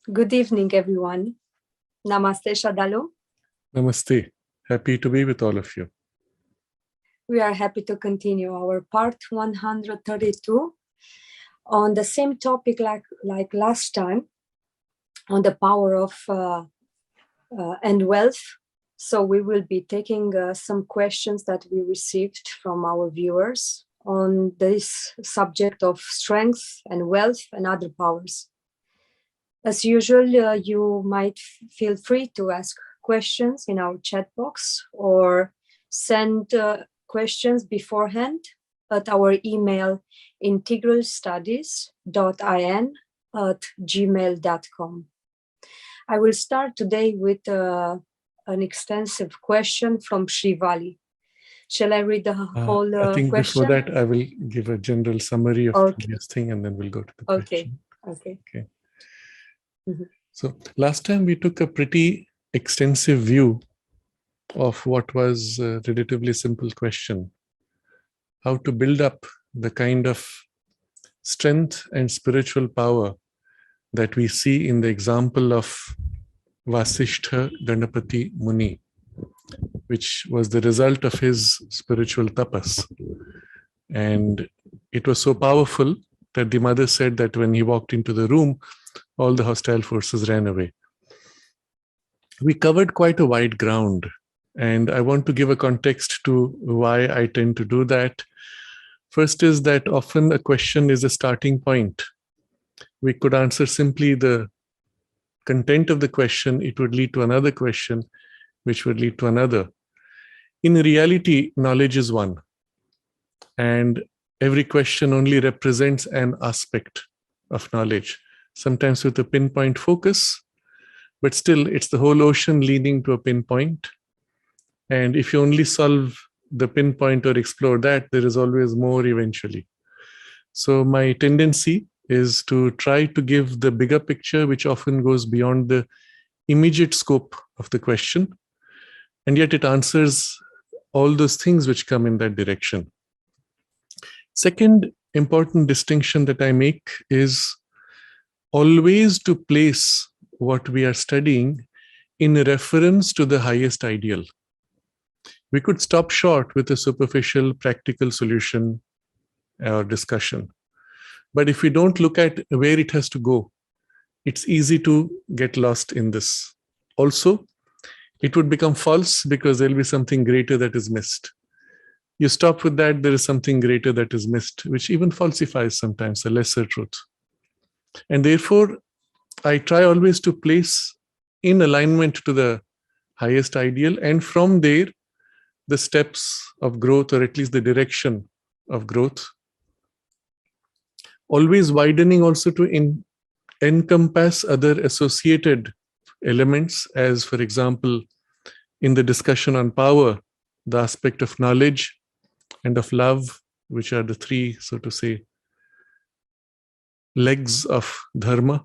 Good evening, everyone. Namaste, Sraddhalu. Namaste. Happy to be with all of you. We are happy to continue our part 132 on the same topic like last time, on the power of and wealth. So we will be taking some questions that we received from our viewers on this subject of strength and wealth and other powers. As usual, you might feel free to ask questions in our chat box or send questions beforehand at our email integralstudies.in@gmail.com. I will start today with an extensive question from Srivali. Shall I read the whole question? I think before that, I will give a general summary of this thing and then we'll go to the question. Okay. Mm-hmm. So last time we took a pretty extensive view of what was a relatively simple question: how to build up the kind of strength and spiritual power that we see in the example of Vasishtha Ganapati Muni, which was the result of his spiritual tapas. And it was so powerful that the mother said that when he walked into the room, all the hostile forces ran away. We covered quite a wide ground, and I want to give a context to why I tend to do that. First is that often a question is a starting point. We could answer simply the content of the question, it would lead to another question, which would lead to another. In reality, knowledge is one, and every question only represents an aspect of knowledge, sometimes with a pinpoint focus, but still it's the whole ocean leading to a pinpoint. And if you only solve the pinpoint or explore that, there is always more eventually. So my tendency is to try to give the bigger picture, which often goes beyond the immediate scope of the question, and yet it answers all those things which come in that direction. Second important distinction that I make is always to place what we are studying in reference to the highest ideal. We could stop short with a superficial practical solution or discussion. But if we don't look at where it has to go, it's easy to get lost in this. Also, it would become false because there'll be something greater that is missed. You stop with that, there is something greater that is missed, which even falsifies sometimes a lesser truth. And therefore, I try always to place in alignment to the highest ideal, and from there, the steps of growth, or at least the direction of growth. Always widening also to encompass other associated elements, as for example, in the discussion on power, the aspect of knowledge and of love, which are the three, so to say, legs of dharma.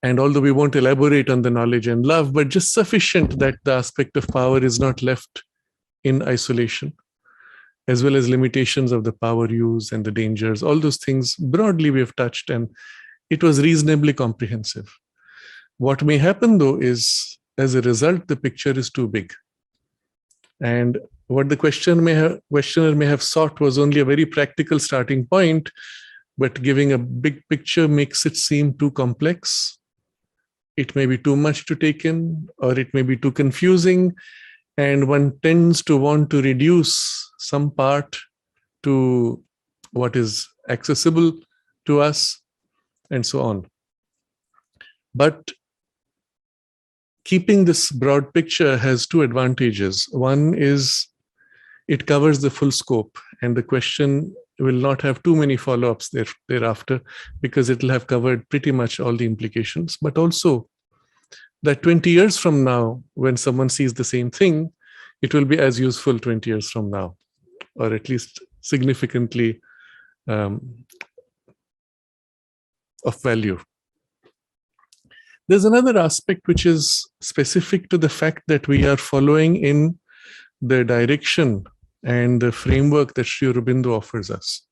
And although we won't elaborate on the knowledge and love, but just sufficient that the aspect of power is not left in isolation, as well as limitations of the power use and the dangers, all those things broadly we have touched, and it was reasonably comprehensive. What may happen though is, as a result, the picture is too big. And what the questioner may have sought was only a very practical starting point, but giving a big picture makes it seem too complex. It may be too much to take in, or it may be too confusing, and one tends to want to reduce some part to what is accessible to us, and so on. But keeping this broad picture has two advantages. One is it covers the full scope, and the question will not have too many follow-ups thereafter, because it will have covered pretty much all the implications. But also that 20 years from now, when someone sees the same thing, it will be as useful 20 years from now, or at least significantly of value. There's another aspect which is specific to the fact that we are following in the direction and the framework that Sri Aurobindo offers us.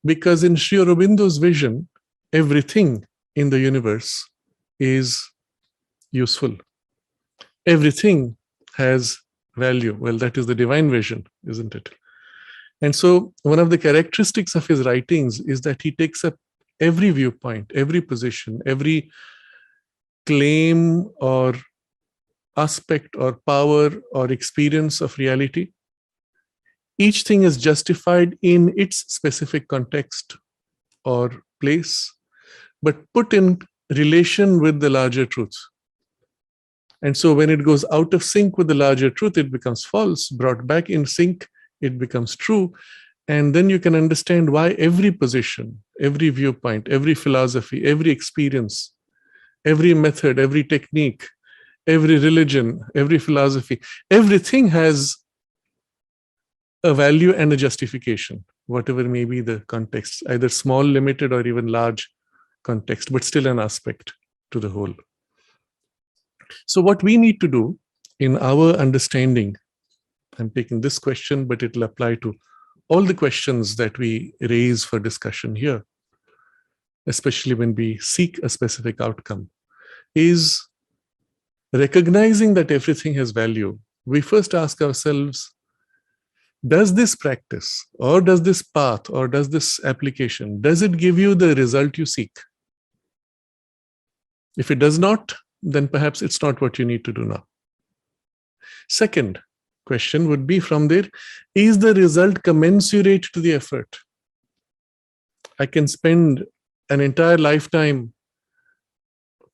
Because in Sri Aurobindo's vision, everything in the universe is useful. Everything has value. Well, that is the divine vision, isn't it? And so one of the characteristics of his writings is that he takes up every viewpoint, every position, every claim or aspect or power or experience of reality. Each thing is justified in its specific context or place, but put in relation with the larger truth. And so when it goes out of sync with the larger truth, it becomes false. Brought back in sync, it becomes true. And then you can understand why every position, every viewpoint, every philosophy, every experience, every method, every technique, every religion, every philosophy, everything has a value and a justification, whatever may be the context, either small, limited, or even large context, but still an aspect to the whole. So what we need to do in our understanding, I'm taking this question, but it will apply to all the questions that we raise for discussion here, especially when we seek a specific outcome, is recognizing that everything has value. We first ask ourselves, does this practice, or does this path, or does this application, does it give you the result you seek? If it does not, then perhaps it's not what you need to do now. Second question would be from there, is the result commensurate to the effort? I can spend an entire lifetime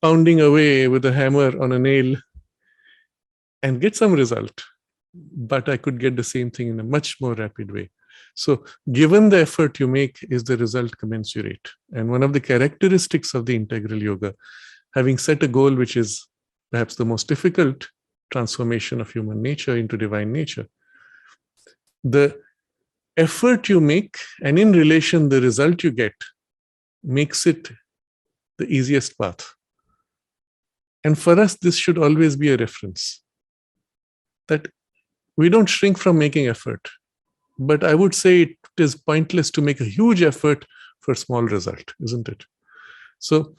pounding away with a hammer on a nail and get some result, but I could get the same thing in a much more rapid way. So given the effort you make, is the result commensurate? And one of the characteristics of the integral yoga, having set a goal which is perhaps the most difficult transformation of human nature into divine nature, the effort you make and in relation the result you get makes it the easiest path. And for us, this should always be a reference that we don't shrink from making effort, but I would say it is pointless to make a huge effort for a small result, isn't it? So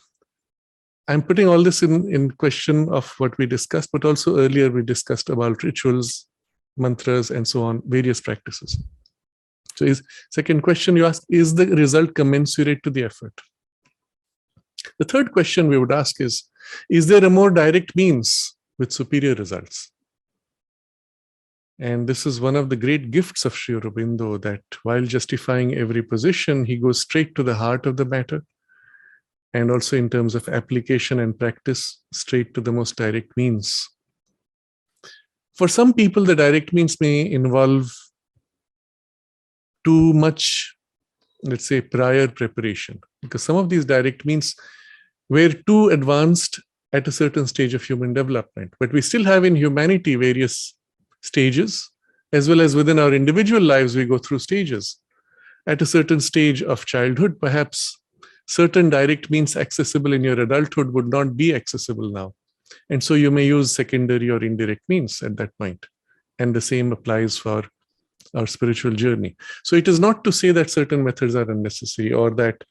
I'm putting all this in question of what we discussed, but also earlier we discussed about rituals, mantras, and so on, various practices. So second question you ask, is the result commensurate to the effort? The third question we would ask is there a more direct means with superior results? And this is one of the great gifts of Sri Aurobindo, that while justifying every position, he goes straight to the heart of the matter. And also in terms of application and practice, straight to the most direct means. For some people, the direct means may involve too much, let's say, prior preparation, because some of these direct means were too advanced at a certain stage of human development. But we still have in humanity various stages, as well as within our individual lives, we go through stages. At a certain stage of childhood, perhaps certain direct means accessible in your adulthood would not be accessible now. And so you may use secondary or indirect means at that point. And the same applies for our spiritual journey. So it is not to say that certain methods are unnecessary or that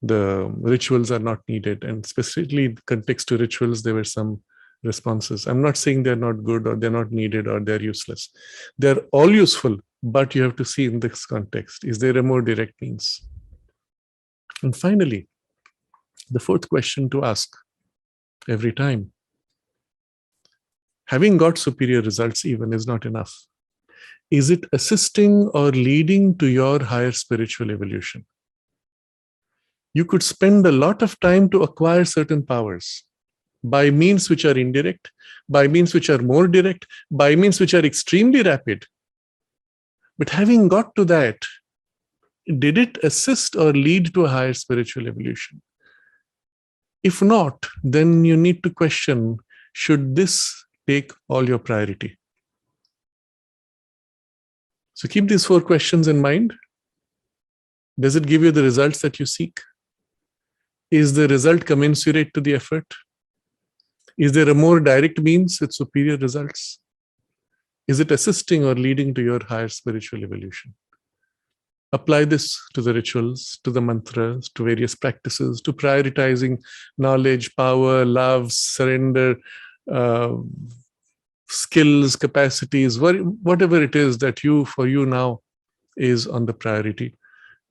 the rituals are not needed. And specifically in context to rituals, there were some responses. I'm not saying they're not good or they're not needed or they're useless. They're all useful, but you have to see in this context, is there a more direct means? And finally, the fourth question to ask every time, having got superior results even is not enough. Is it assisting or leading to your higher spiritual evolution? You could spend a lot of time to acquire certain powers by means which are indirect, by means which are more direct, by means which are extremely rapid. But having got to that, did it assist or lead to a higher spiritual evolution? If not, then you need to question, should this take all your priority? So keep these four questions in mind. Does it give you the results that you seek? Is the result commensurate to the effort? Is there a more direct means with superior results? Is it assisting or leading to your higher spiritual evolution? apply this to the rituals, to the mantras, to various practices, to prioritizing knowledge, power, love, surrender, uh, skills, capacities, whatever it is that for you now is on the priority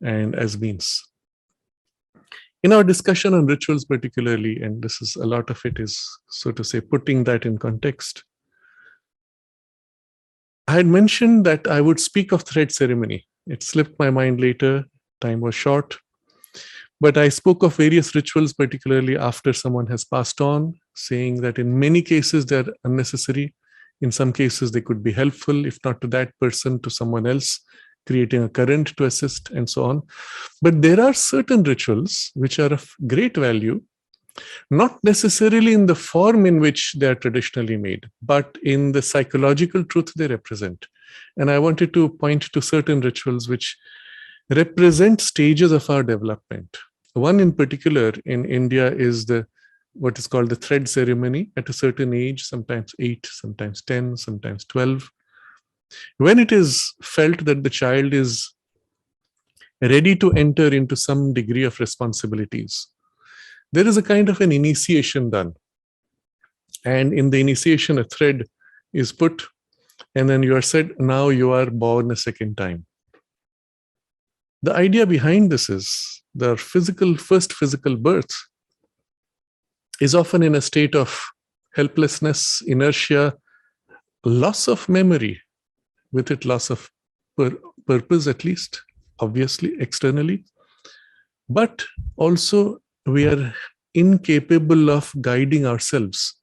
and as means. In our discussion on rituals particularly, and this is a lot of it is, so to say, putting that in context, I had mentioned that I would speak of thread ceremony. It slipped my mind later, time was short. But I spoke of various rituals, particularly after someone has passed on, saying that in many cases they're unnecessary. In some cases, they could be helpful, if not to that person, to someone else, creating a current to assist, and so on. But there are certain rituals which are of great value, not necessarily in the form in which they are traditionally made, but in the psychological truth they represent. And I wanted to point to certain rituals which represent stages of our development. One in particular in India is what is called the thread ceremony at a certain age, sometimes 8, sometimes 10, sometimes 12. When it is felt that the child is ready to enter into some degree of responsibilities, there is a kind of an initiation done. And in the initiation, a thread is put, and then you are said, now you are born a second time. The idea behind this is the first physical birth is often in a state of helplessness, inertia, loss of memory, with it loss of purpose, at least, obviously, externally. But also we are incapable of guiding ourselves.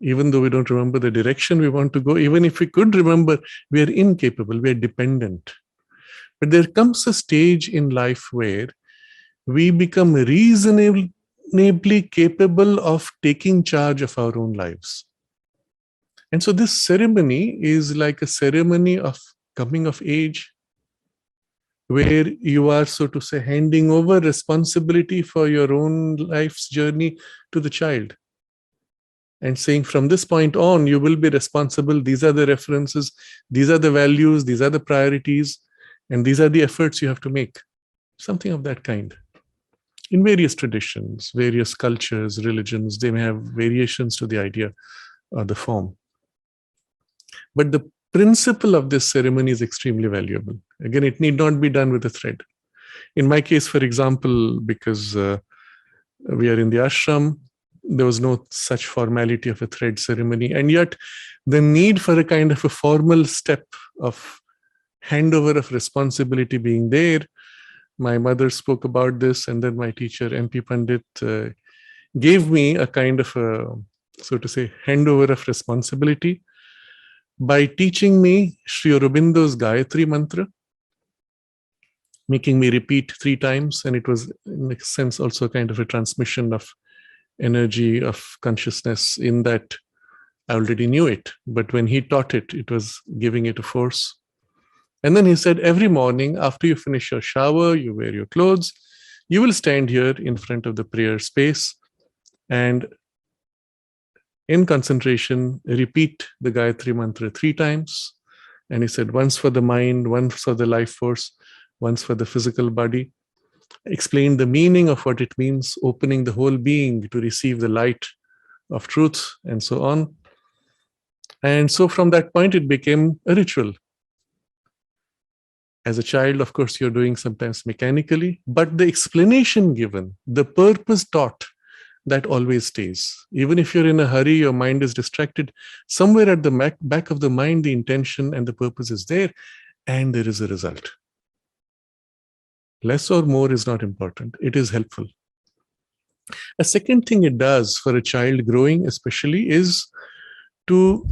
Even though we don't remember the direction we want to go, even if we could remember, we are incapable, we are dependent. But there comes a stage in life where we become reasonably capable of taking charge of our own lives. And so this ceremony is like a ceremony of coming of age, where you are, so to say, handing over responsibility for your own life's journey to the child. And saying, from this point on, you will be responsible. These are the references, these are the values, these are the priorities, and these are the efforts you have to make. Something of that kind. In various traditions, various cultures, religions, they may have variations to the idea or the form. But the principle of this ceremony is extremely valuable. Again, it need not be done with a thread. In my case, for example, because we are in the ashram, there was no such formality of a thread ceremony. And yet the need for a kind of a formal step of handover of responsibility being there. My mother spoke about this, and then my teacher, MP Pandit, gave me a kind of a, so to say, handover of responsibility by teaching me Sri Aurobindo's Gayatri mantra, making me repeat 3 times. And it was, in a sense, also kind of a transmission of energy, of consciousness, in that I already knew it. But when he taught it, it was giving it a force. And then he said, every morning after you finish your shower, you wear your clothes, you will stand here in front of the prayer space and in concentration, repeat the Gayatri mantra 3 times. And he said, once for the mind, once for the life force, once for the physical body. Explained the meaning of what it means, opening the whole being to receive the light of truth, and so on. And so from that point, it became a ritual. As a child, of course, you're doing sometimes mechanically, but the explanation given, the purpose taught, that always stays. Even if you're in a hurry, your mind is distracted, somewhere at the back of the mind, the intention and the purpose is there, and there is a result. Less or more is not important. It is helpful. A second thing it does for a child growing especially is to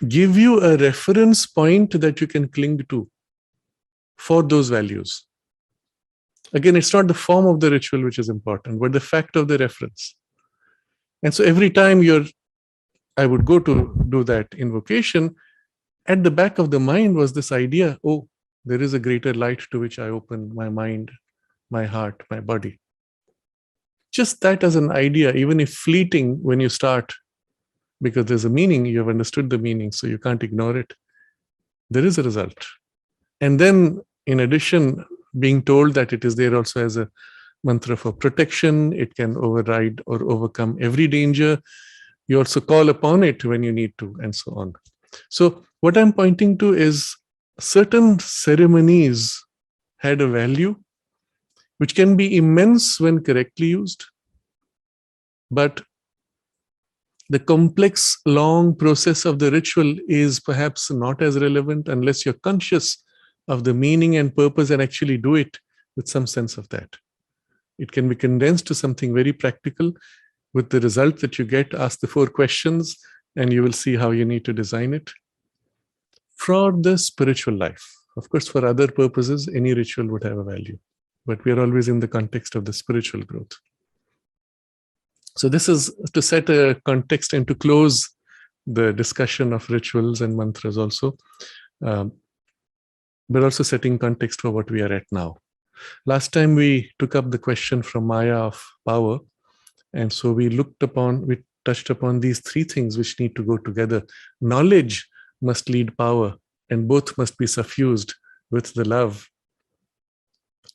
give you a reference point that you can cling to for those values. Again, it's not the form of the ritual which is important, but the fact of the reference. And so every time I would go to do that invocation, at the back of the mind was this idea, oh, there is a greater light to which I open my mind, my heart, my body. Just that as an idea, even if fleeting when you start, because there's a meaning, you have understood the meaning, so you can't ignore it. There is a result. And then in addition, being told that it is there also as a mantra for protection, it can override or overcome every danger. You also call upon it when you need to, and so on. So what I'm pointing to is certain ceremonies had a value which can be immense when correctly used, but the complex, long process of the ritual is perhaps not as relevant unless you're conscious of the meaning and purpose and actually do it with some sense of that. It can be condensed to something very practical with the result that you get. Ask the 4 questions and you will see how you need to design it for the spiritual life. Of course, for other purposes, any ritual would have a value, but we are always in the context of the spiritual growth. So this is to set a context and to close the discussion of rituals and mantras also, but also setting context for what we are at now. Last time we took up the question from Maya of power, and so we touched upon these 3 things which need to go together. Knowledge must lead power, and both must be suffused with the love.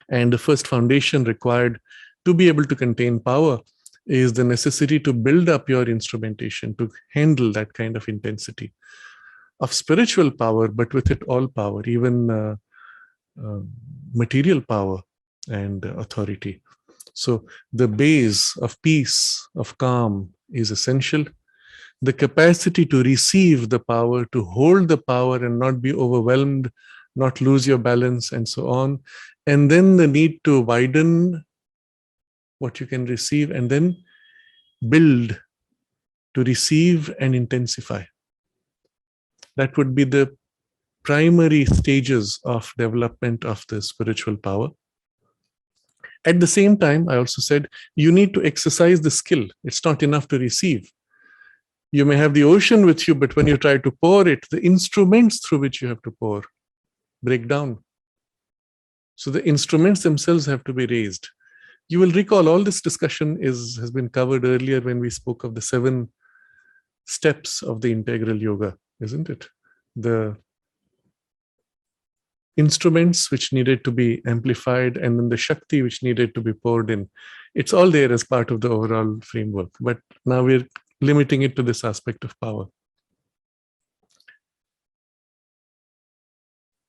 And the first foundation required to be able to contain power is the necessity to build up your instrumentation to handle that kind of intensity of spiritual power, but with it all power, even material power and authority. So the base of peace, of calm is essential. The capacity to receive the power, to hold the power and not be overwhelmed, not lose your balance and so on. And then the need to widen what you can receive and then build to receive and intensify. That would be the primary stages of development of the spiritual power. At the same time, I also said, you need to exercise the skill. It's not enough to receive. You may have the ocean with you, but when you try to pour it, the instruments through which you have to pour break down. So the instruments themselves have to be raised. You will recall all this discussion has been covered earlier when we spoke of the 7 steps of the integral yoga, isn't it? The instruments which needed to be amplified and then the Shakti which needed to be poured in. It's all there as part of the overall framework, but now we're limiting it to this aspect of power.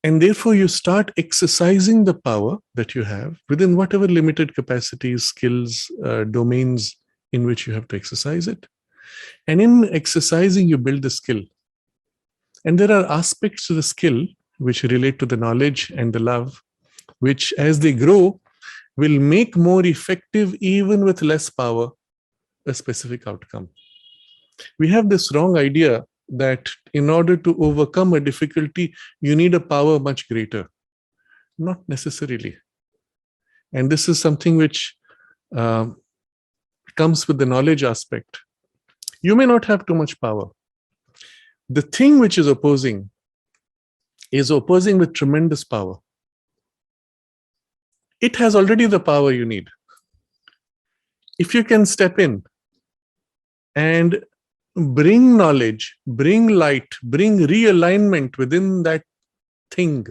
And therefore, you start exercising the power that you have within whatever limited capacities, skills, domains in which you have to exercise it. And in exercising, you build the skill. And there are aspects to the skill which relate to the knowledge and the love, which as they grow, will make more effective, even with less power, a specific outcome. We have this wrong idea that in order to overcome a difficulty, you need a power much greater. Not necessarily. And this is something which comes with the knowledge aspect. You may not have too much power. The thing which is opposing with tremendous power. It has already the power you need. If you can step in and bring knowledge, bring light, bring realignment within that thing,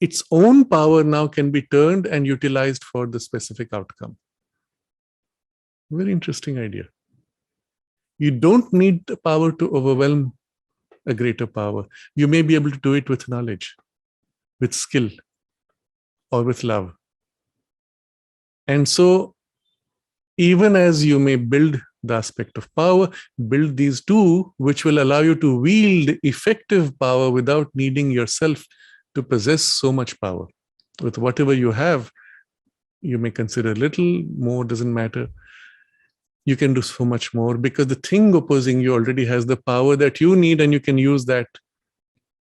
its own power now can be turned and utilized for the specific outcome. Very interesting idea. You don't need the power to overwhelm a greater power. You may be able to do it with knowledge, with skill, or with love. And so, even as you may build the aspect of power, build these 2 which will allow you to wield effective power without needing yourself to possess so much power. With whatever you have, you may consider little, more doesn't matter. You can do so much more because the thing opposing you already has the power that you need, and you can use that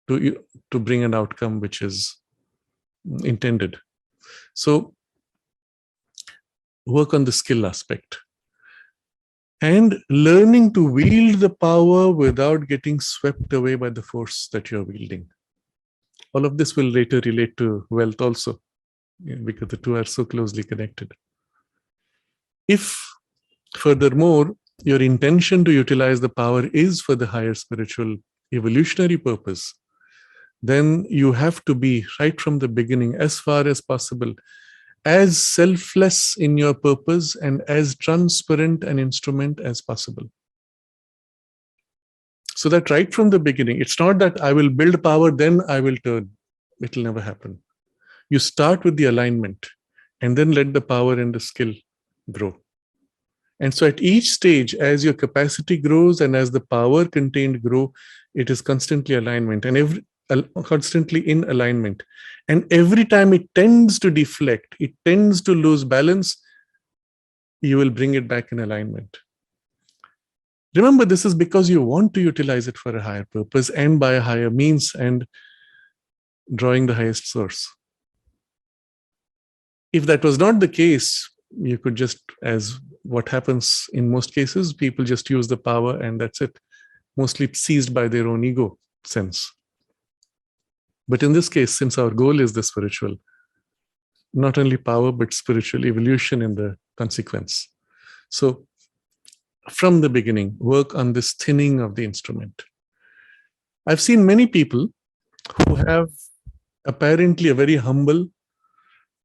to bring an outcome which is intended. So work on the skill aspect. And learning to wield the power without getting swept away by the force that you're wielding. All of this will later relate to wealth also, because the 2 are so closely connected. If, furthermore, your intention to utilize the power is for the higher spiritual evolutionary purpose, then you have to be, right from the beginning, as far as possible, as selfless in your purpose and as transparent an instrument as possible. So that right from the beginning, it's not that I will build power, then I will turn. It will never happen. You start with the alignment and then let the power and the skill grow. And so at each stage, as your capacity grows and as the power contained grow, it is constantly alignment and constantly in alignment. And every time it tends to deflect, it tends to lose balance, you will bring it back in alignment. Remember, this is because you want to utilize it for a higher purpose and by a higher means and drawing the highest source. If that was not the case, you could just, as what happens in most cases, people just use the power and that's it, mostly seized by their own ego sense. But in this case, since our goal is the spiritual, not only power, but spiritual evolution in the consequence. So from the beginning, work on this thinning of the instrument. I've seen many people who have apparently a very humble,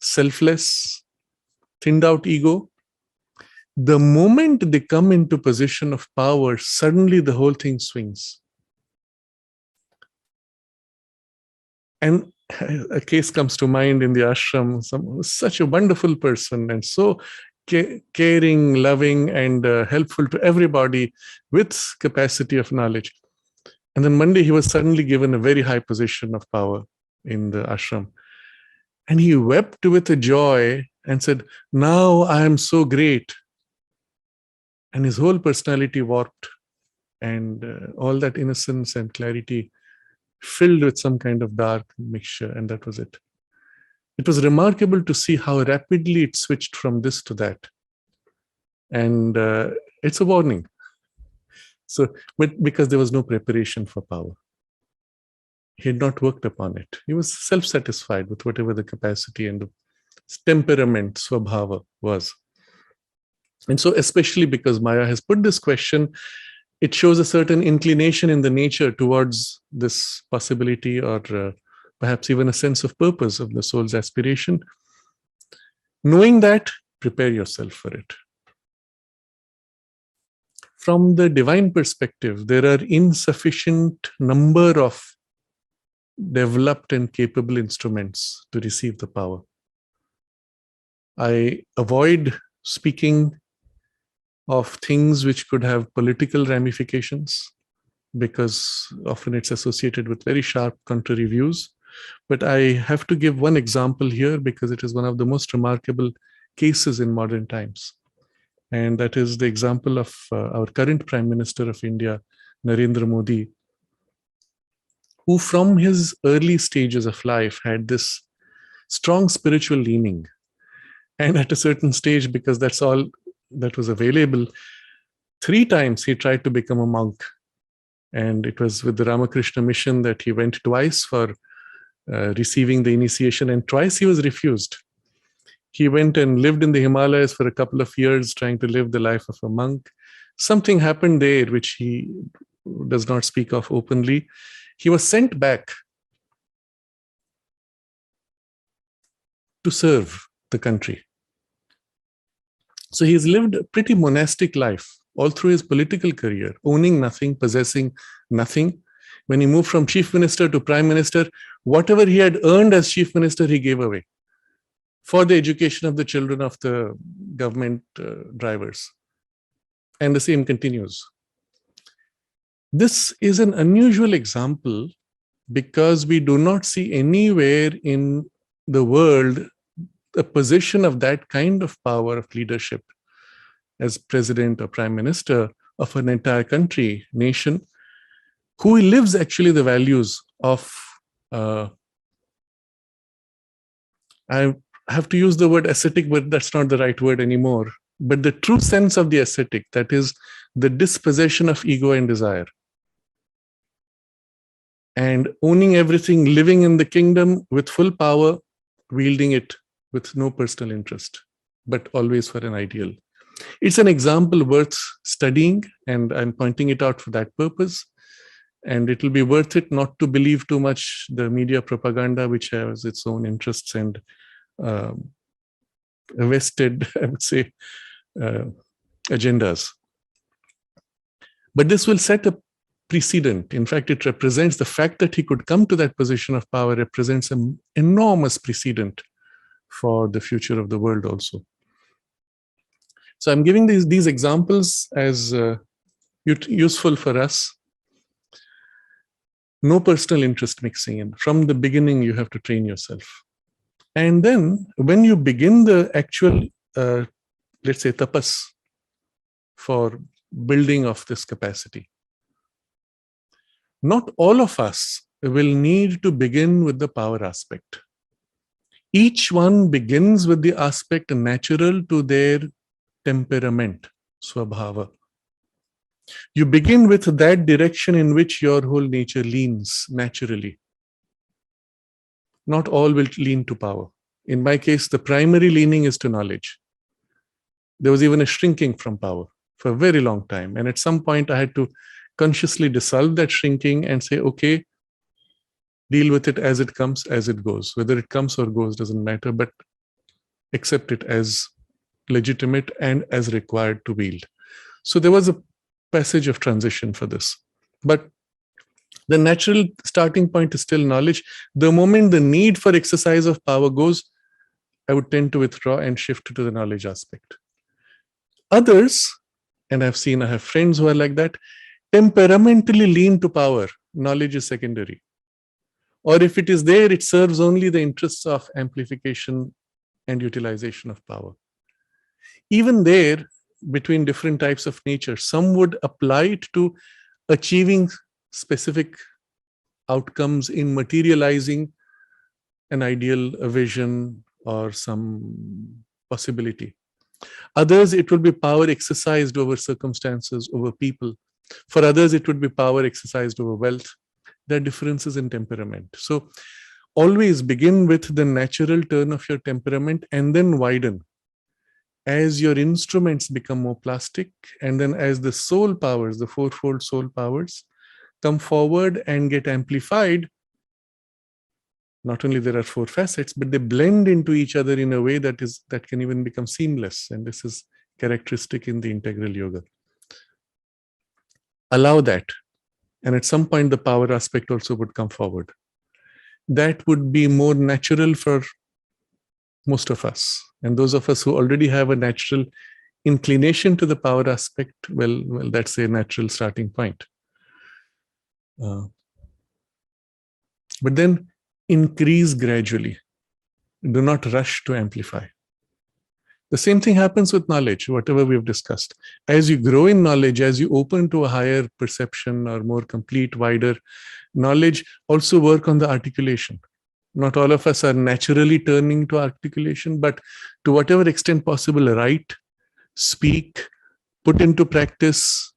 selfless, thinned out ego. The moment they come into position of power, suddenly the whole thing swings. And a case comes to mind in the ashram, such a wonderful person and so caring, loving, and helpful to everybody with capacity of knowledge. And then one day he was suddenly given a very high position of power in the ashram. And he wept with a joy and said, "Now I am so great." And his whole personality warped and all that innocence and clarity filled with some kind of dark mixture, and that was it. It was remarkable to see how rapidly it switched from this to that. And it's a warning. So, but because there was no preparation for power. He had not worked upon it. He was self-satisfied with whatever the capacity and the temperament, swabhava, was. And so, especially because Maya has put this question, it shows a certain inclination in the nature towards this possibility or perhaps even a sense of purpose of the soul's aspiration. Knowing that, prepare yourself for it. From the divine perspective, there are insufficient number of developed and capable instruments to receive the power. I avoid speaking of things which could have political ramifications because often it's associated with very sharp contrary views. But I have to give one example here because it is one of the most remarkable cases in modern times. And that is the example of our current Prime Minister of India, Narendra Modi, who from his early stages of life had this strong spiritual leaning. And at a certain stage, because that's all that was available, 3 times he tried to become a monk. And it was with the Ramakrishna mission that he went twice for receiving the initiation, and twice he was refused. He went and lived in the Himalayas for a couple of years, trying to live the life of a monk. Something happened there, which he does not speak of openly. He was sent back to serve the country. So he's lived a pretty monastic life all through his political career, owning nothing, possessing nothing. When he moved from chief minister to prime minister, whatever he had earned as chief minister, he gave away for the education of the children of the government drivers. And the same continues. This is an unusual example because we do not see anywhere in the world a position of that kind of power of leadership as president or prime minister of an entire country, nation, who lives actually the values of, I have to use the word ascetic, but that's not the right word anymore. But the true sense of the ascetic, that is the dispossession of ego and desire. And owning everything, living in the kingdom with full power, wielding it with no personal interest, but always for an ideal. It's an example worth studying, and I'm pointing it out for that purpose. And it will be worth it not to believe too much the media propaganda, which has its own interests and vested, I would say, agendas. But this will set a precedent. In fact, it represents the fact that he could come to that position of power represents an enormous precedent for the future of the world also. So I'm giving these examples as useful for us. No personal interest mixing in. From the beginning, you have to train yourself. And then when you begin the actual, let's say, tapas for building of this capacity, not all of us will need to begin with the power aspect. Each one begins with the aspect natural to their temperament, swabhava. You begin with that direction in which your whole nature leans naturally. Not all will lean to power. In my case, the primary leaning is to knowledge. There was even a shrinking from power for a very long time. And at some point, I had to consciously dissolve that shrinking and say, okay, deal with it as it comes, as it goes. Whether it comes or goes doesn't matter, but accept it as legitimate and as required to wield. So there was a passage of transition for this. But the natural starting point is still knowledge. The moment the need for exercise of power goes, I would tend to withdraw and shift to the knowledge aspect. Others, and I have friends who are like that, temperamentally lean to power. Knowledge is secondary. Or if it is there, it serves only the interests of amplification and utilization of power. Even there, between different types of nature, some would apply it to achieving specific outcomes in materializing an ideal, a vision, or some possibility. Others, it will be power exercised over circumstances, over people. For others, it would be power exercised over wealth. There are differences in temperament. So always begin with the natural turn of your temperament and then widen. As your instruments become more plastic, and then as the soul powers, the fourfold soul powers, come forward and get amplified, not only there are four facets, but they blend into each other in a way that can even become seamless. And this is characteristic in the integral yoga. Allow that. And at some point, the power aspect also would come forward. That would be more natural for most of us. And those of us who already have a natural inclination to the power aspect, well, that's a natural starting point. But then increase gradually. Do not rush to amplify. The same thing happens with knowledge, whatever we've discussed. As you grow in knowledge, as you open to a higher perception or more complete, wider knowledge, also work on the articulation. Not all of us are naturally turning to articulation, but to whatever extent possible, write, speak, put into practice,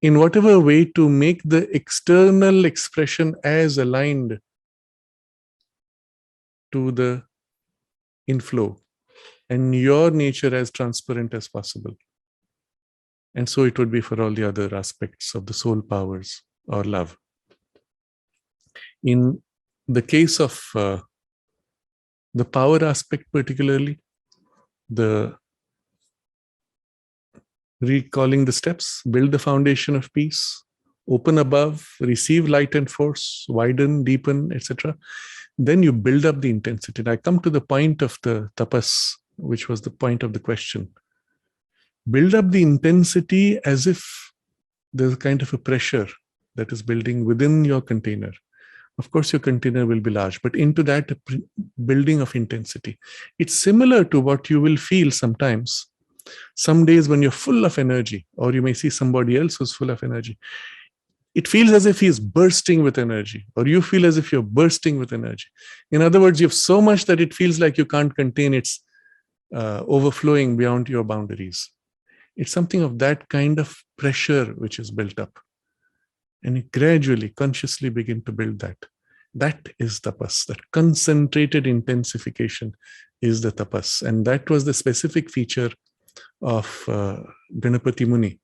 in whatever way to make the external expression as aligned to the inflow and your nature as transparent as possible. And so it would be for all the other aspects of the soul powers or love. In the case of the power aspect particularly, the recalling the steps, build the foundation of peace, open above, receive light and force, widen, deepen, etc. Then you build up the intensity. And I come to the point of the tapas, which was the point of the question. Build up the intensity as if there's a kind of a pressure that is building within your container. Of course, your container will be large, but into that building of intensity. It's similar to what you will feel sometimes. Some days when you're full of energy, or you may see somebody else who's full of energy, it feels as if he's bursting with energy, or you feel as if you're bursting with energy. In other words, you have so much that it feels like you can't contain its overflowing beyond your boundaries. It's something of that kind of pressure which is built up. And you gradually, consciously begin to build that. That is tapas. That concentrated intensification is the tapas. And that was the specific feature of Ganapati Muni,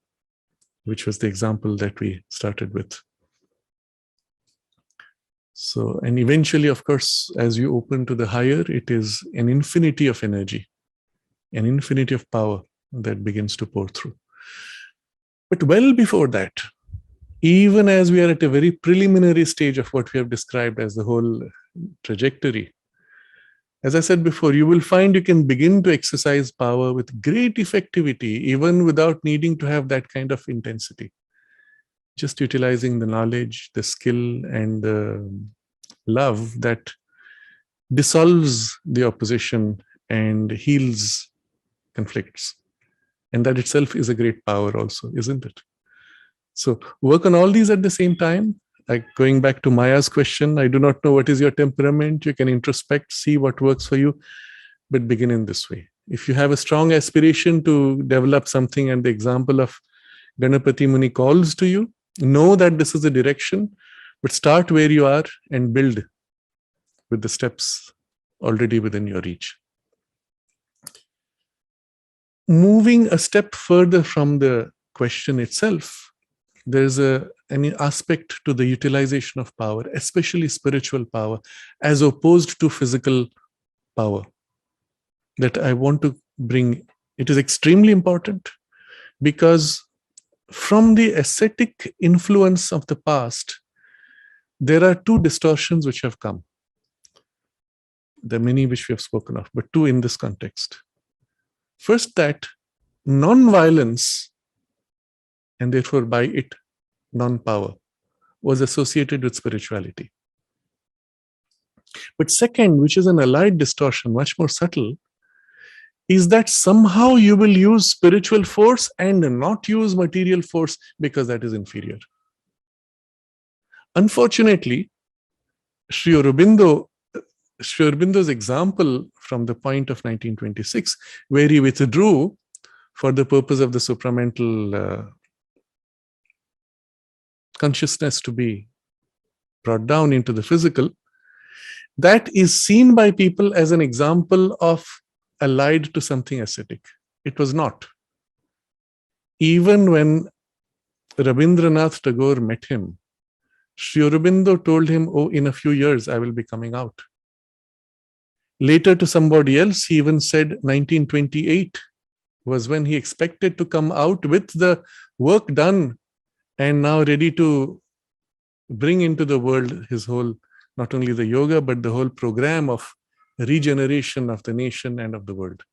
which was the example that we started with. So, and eventually, of course, as you open to the higher, it is an infinity of energy, an infinity of power that begins to pour through. But well before that, even as we are at a very preliminary stage of what we have described as the whole trajectory, as I said before, you will find you can begin to exercise power with great effectivity, even without needing to have that kind of intensity. Just utilizing the knowledge, the skill, and the love that dissolves the opposition and heals conflicts. And that itself is a great power also, isn't it? So work on all these at the same time. Like going back to Maya's question, I do not know what is your temperament. You can introspect, see what works for you, but begin in this way. If you have a strong aspiration to develop something and the example of Ganapati Muni calls to you, know that this is the direction, but start where you are and build with the steps already within your reach. Moving a step further from the question itself, there's an aspect to the utilization of power, especially spiritual power, as opposed to physical power, that I want to bring. It is extremely important because from the ascetic influence of the past, there are two distortions which have come. There are many which we have spoken of, but two in this context. First, that non-violence, and therefore by it, non-power, was associated with spirituality. But second, which is an allied distortion, much more subtle, is that somehow you will use spiritual force and not use material force because that is inferior. Unfortunately, Sri Aurobindo's example from the point of 1926, where he withdrew for the purpose of the supramental consciousness to be brought down into the physical, that is seen by people as an example of allied to something ascetic. It was not. Even when Rabindranath Tagore met him, Sri Aurobindo told him, "Oh, in a few years, I will be coming out." Later to somebody else, he even said 1928 was when he expected to come out with the work done and now ready to bring into the world his whole, not only the yoga, but the whole program of regeneration of the nation and of the world.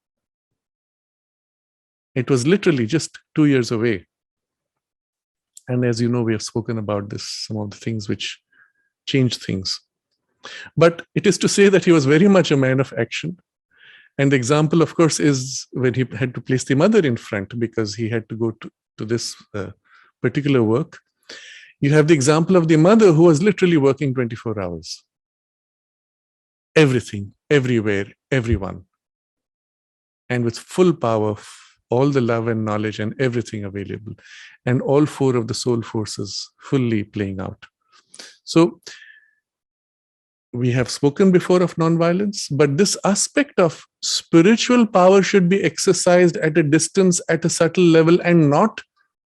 It was literally just 2 years away. And as you know, we have spoken about this, some of the things which changed things. But it is to say that he was very much a man of action. And the example, of course, is when he had to place the mother in front because he had to go to this particular work. You have the example of the mother who was literally working 24 hours. Everything, everywhere, everyone. And with full power, all the love and knowledge and everything available. And all four of the soul forces fully playing out. So we have spoken before of non-violence, but this aspect of spiritual power should be exercised at a distance, at a subtle level, and not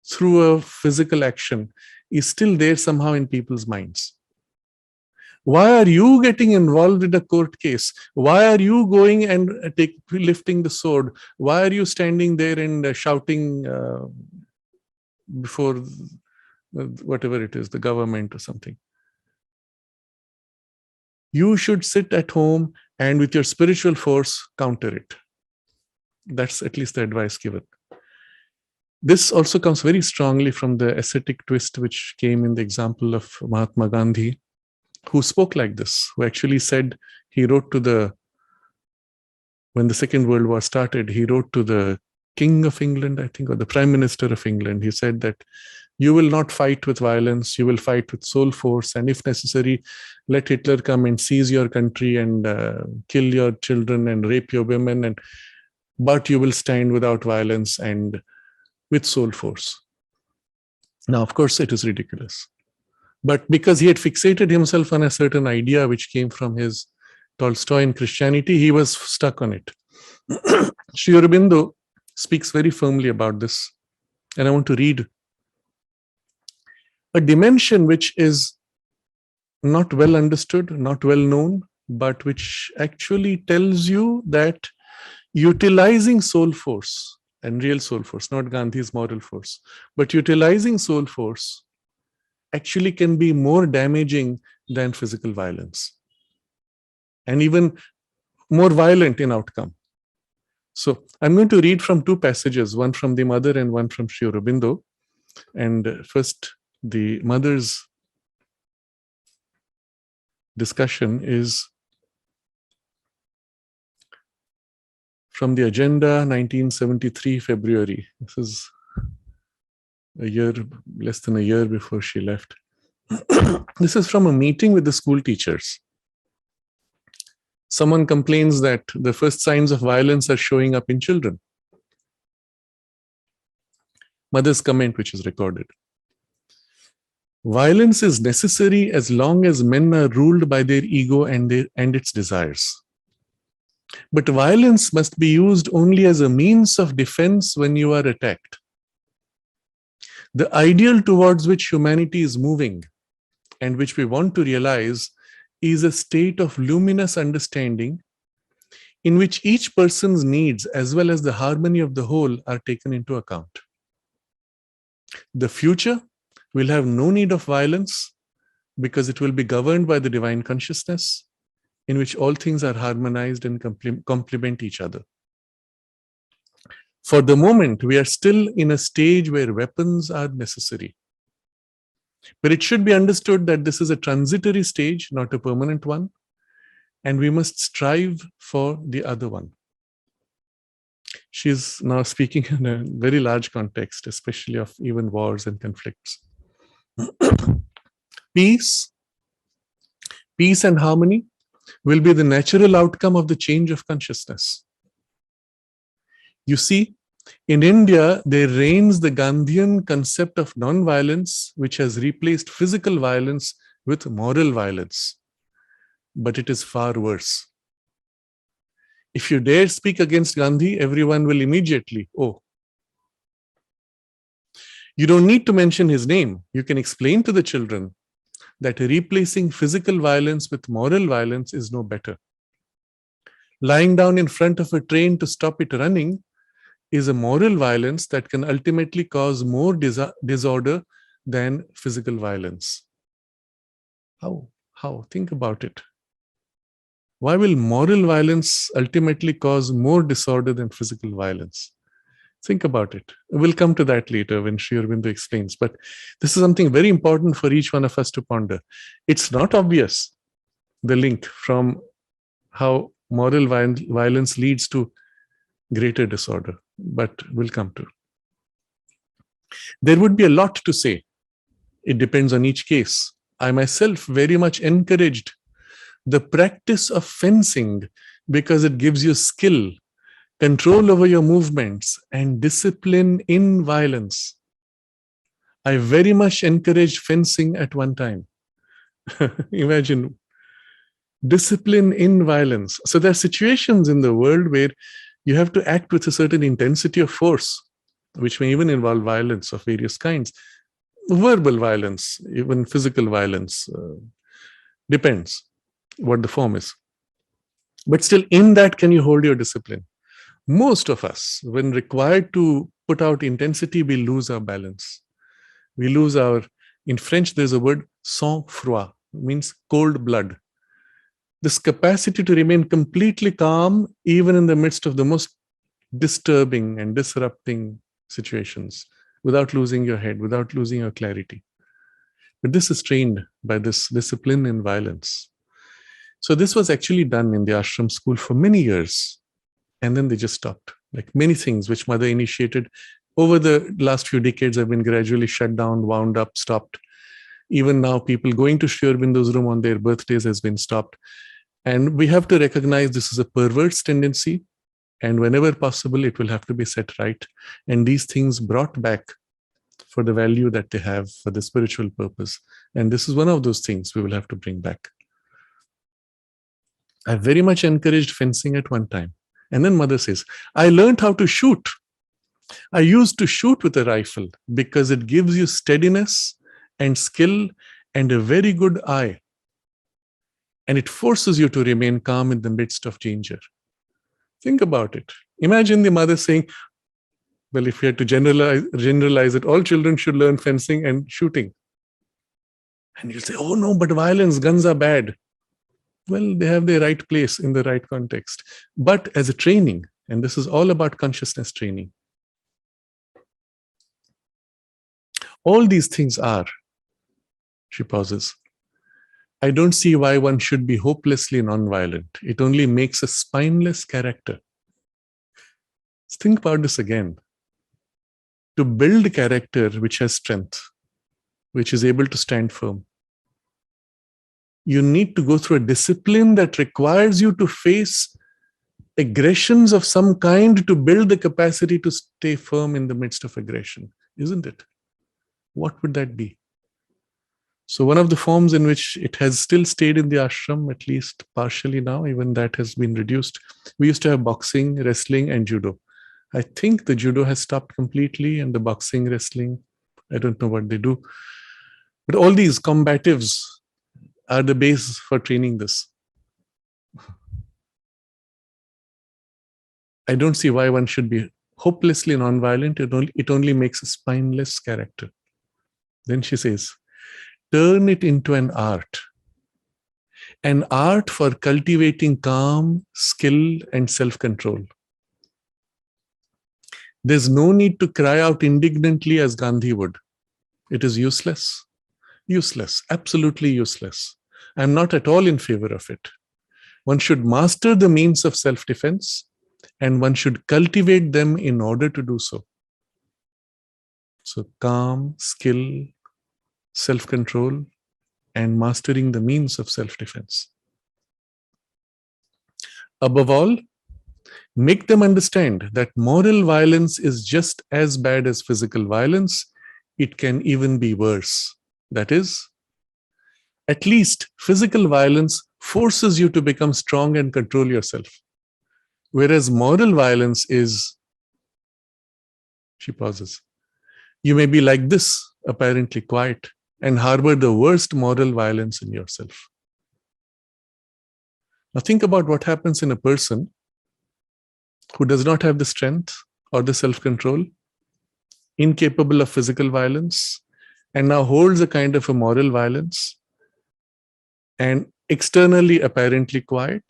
through a physical action, is still there somehow in people's minds. Why are you getting involved in a court case? Why are you going and lifting the sword? Why are you standing there and shouting before whatever it is, the government or something? You should sit at home and with your spiritual force counter it. That's at least the advice given. This also comes very strongly from the ascetic twist which came in the example of Mahatma Gandhi, who spoke like this, who actually said, he wrote to when the Second World War started, he wrote to the King of England, I think, or the Prime Minister of England. He said that you will not fight with violence, you will fight with soul force, and if necessary, let Hitler come and seize your country and kill your children and rape your women, but you will stand without violence and with soul force. Now, of course, it is ridiculous. But because he had fixated himself on a certain idea which came from his Tolstoy Christianity, he was stuck on it. Sri Aurobindo speaks very firmly about this. And I want to read a dimension which is not well understood, not well known, but which actually tells you that utilizing soul force, and real soul force, not Gandhi's moral force, but utilizing soul force actually can be more damaging than physical violence, and even more violent in outcome. So I'm going to read from two passages, one from the mother and one from Sri Aurobindo. And first, the mother's discussion is from the agenda, 1973 February. This is a year, less than a year before she left. This is from a meeting with the school teachers. Someone complains that the first signs of violence are showing up in children. Mother's comment, which is recorded. Violence is necessary as long as men are ruled by their ego and its desires. But violence must be used only as a means of defense when you are attacked. The ideal towards which humanity is moving and which we want to realize is a state of luminous understanding in which each person's needs as well as the harmony of the whole are taken into account. The future will have no need of violence because it will be governed by the divine consciousness in which all things are harmonized and complement each other. For the moment, we are still in a stage where weapons are necessary. But it should be understood that this is a transitory stage, not a permanent one, and we must strive for the other one. She's now speaking in a very large context, especially of even wars and conflicts. Peace and harmony will be the natural outcome of the change of consciousness. You see, in India, there reigns the Gandhian concept of non-violence, which has replaced physical violence with moral violence. But it is far worse. If you dare speak against Gandhi, everyone will immediately, oh. You don't need to mention his name. You can explain to the children that replacing physical violence with moral violence is no better. Lying down in front of a train to stop it running is a moral violence that can ultimately cause more disorder than physical violence. How? Think about it. Why will moral violence ultimately cause more disorder than physical violence? Think about it. We'll come to that later when Sri Aurobindo explains, but this is something very important for each one of us to ponder. It's not obvious, the link from how moral violence leads to greater disorder, but we'll come to. There would be a lot to say. It depends on each case. I myself very much encouraged the practice of fencing because it gives you skill, control over your movements, and discipline in violence. I very much encouraged fencing at one time. Imagine, discipline in violence. So there are situations in the world where you have to act with a certain intensity of force, which may even involve violence of various kinds. Verbal violence, even physical violence, depends what the form is. But still, in that, can you hold your discipline? Most of us, when required to put out intensity, we lose our balance. We lose our, in French, there's a word, sang-froid, means cold blood. This capacity to remain completely calm, even in the midst of the most disturbing and disrupting situations, without losing your head, without losing your clarity. But this is trained by this discipline in violence. So this was actually done in the ashram school for many years. And then they just stopped. Like many things which Mother initiated over the last few decades have been gradually shut down, wound up, stopped. Even now, people going to Sri Aurobindo's room on their birthdays has been stopped. And we have to recognize this is a perverse tendency. And whenever possible, it will have to be set right. And these things brought back for the value that they have, for the spiritual purpose. And this is one of those things we will have to bring back. I very much encouraged fencing at one time. And then Mother says, I learned how to shoot. I used to shoot with a rifle because it gives you steadiness and skill and a very good eye. And it forces you to remain calm in the midst of danger. Think about it. Imagine the mother saying, well, if we had to generalize it, all children should learn fencing and shooting. And you'll say, oh no, but violence, guns are bad. Well, they have their right place in the right context. But as a training, and this is all about consciousness training, all these things are, she pauses, I don't see why one should be hopelessly nonviolent. It only makes a spineless character. Let's think about this again. To build character which has strength, which is able to stand firm, you need to go through a discipline that requires you to face aggressions of some kind to build the capacity to stay firm in the midst of aggression, isn't it? What would that be? So one of the forms in which it has still stayed in the ashram, at least partially now, even that has been reduced. We used to have boxing, wrestling, and judo. I think the judo has stopped completely, and the boxing, wrestling, I don't know what they do. But all these combatives are the base for training this. I don't see why one should be hopelessly nonviolent. It only makes a spineless character. Then she says, turn it into an art for cultivating calm, skill, and self-control. There's no need to cry out indignantly as Gandhi would. It is useless, absolutely useless. I'm not at all in favor of it. One should master the means of self-defense, and one should cultivate them in order to do so. So calm, skill, self-control, and mastering the means of self-defense. Above all, make them understand that moral violence is just as bad as physical violence. It can even be worse. That is, at least physical violence forces you to become strong and control yourself. Whereas moral violence is, she pauses, you may be like this, apparently quiet, and harbor the worst moral violence in yourself. Now think about what happens in a person who does not have the strength or the self-control, incapable of physical violence, and now holds a kind of a moral violence, and externally apparently quiet,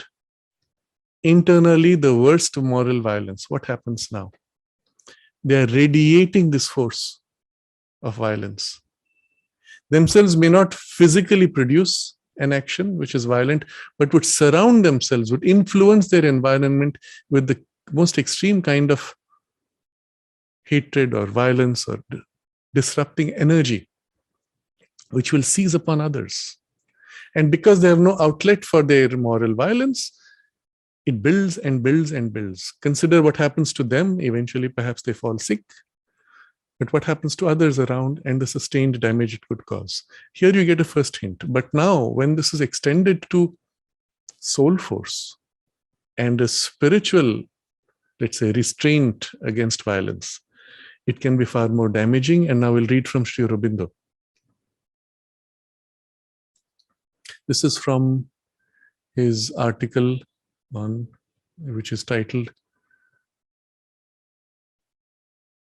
internally the worst moral violence. What happens now? They are radiating this force of violence. Themselves may not physically produce an action which is violent, but would surround themselves, would influence their environment with the most extreme kind of hatred or violence or disrupting energy, which will seize upon others. And because they have no outlet for their moral violence, it builds and builds and builds. Consider what happens to them. Eventually, perhaps they fall sick. But what happens to others around and the sustained damage it could cause. Here you get a first hint. But now, when this is extended to soul force and a spiritual, let's say, restraint against violence, it can be far more damaging. And now we'll read from Sri Aurobindo. This is from his article which is titled,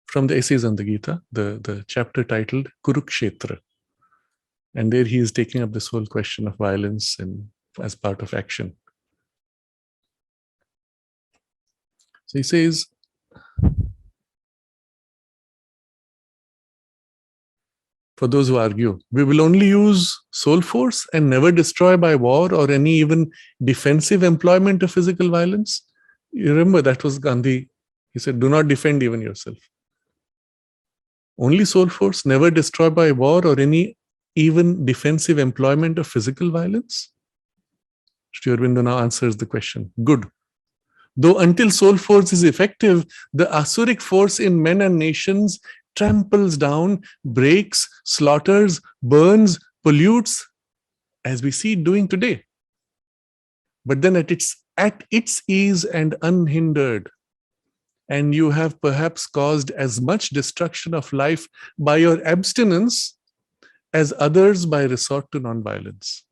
from the Essays on the Gita, the chapter titled Kurukshetra. And there he is taking up this whole question of violence and as part of action. So he says, for those who argue, we will only use soul force and never destroy by war or any even defensive employment of physical violence. You remember that was Gandhi. He said, do not defend even yourself. Only soul force, never destroy by war or any even defensive employment of physical violence? Sri Aurobindo now answers the question. Good. Though until soul force is effective, the asuric force in men and nations tramples down, breaks, slaughters, burns, pollutes, as we see doing today. But then at its ease and unhindered, and you have perhaps caused as much destruction of life by your abstinence as others by resort to non-violence,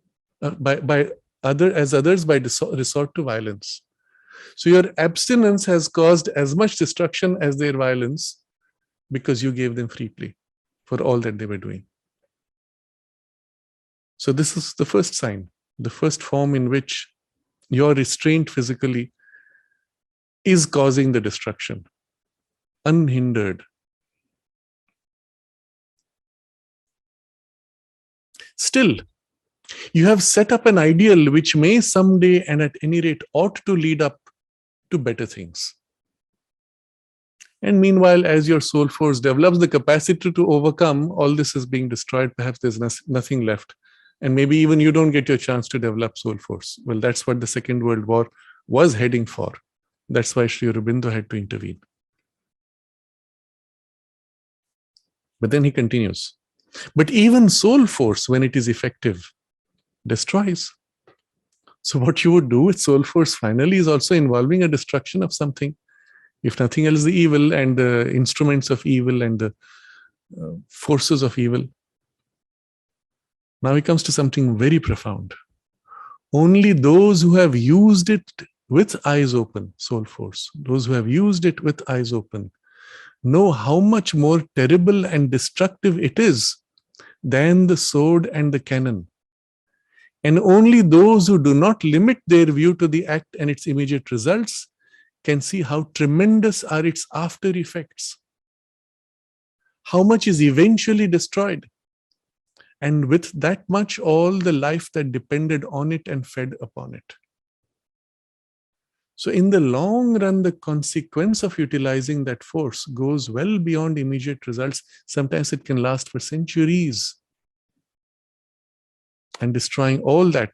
by as others by resort to violence. So your abstinence has caused as much destruction as their violence because you gave them free play for all that they were doing. So this is the first sign, the first form in which your restraint physically is causing the destruction, unhindered. Still, you have set up an ideal which may someday and at any rate ought to lead up to better things. And meanwhile, as your soul force develops the capacity to overcome, all this is being destroyed. Perhaps there's nothing left. And maybe even you don't get your chance to develop soul force. Well, that's what the Second World War was heading for. That's why Sri Aurobindo had to intervene. But then he continues. But even soul force, when it is effective, destroys. So what you would do with soul force finally is also involving a destruction of something. If nothing else, the evil and the instruments of evil and the forces of evil. Now he comes to something very profound. Only those who have used it with eyes open, soul force, those who have used it with eyes open, know how much more terrible and destructive it is than the sword and the cannon. And only those who do not limit their view to the act and its immediate results can see how tremendous are its after effects, how much is eventually destroyed, and with that much all the life that depended on it and fed upon it. So in the long run, the consequence of utilizing that force goes well beyond immediate results. Sometimes it can last for centuries and destroying all that.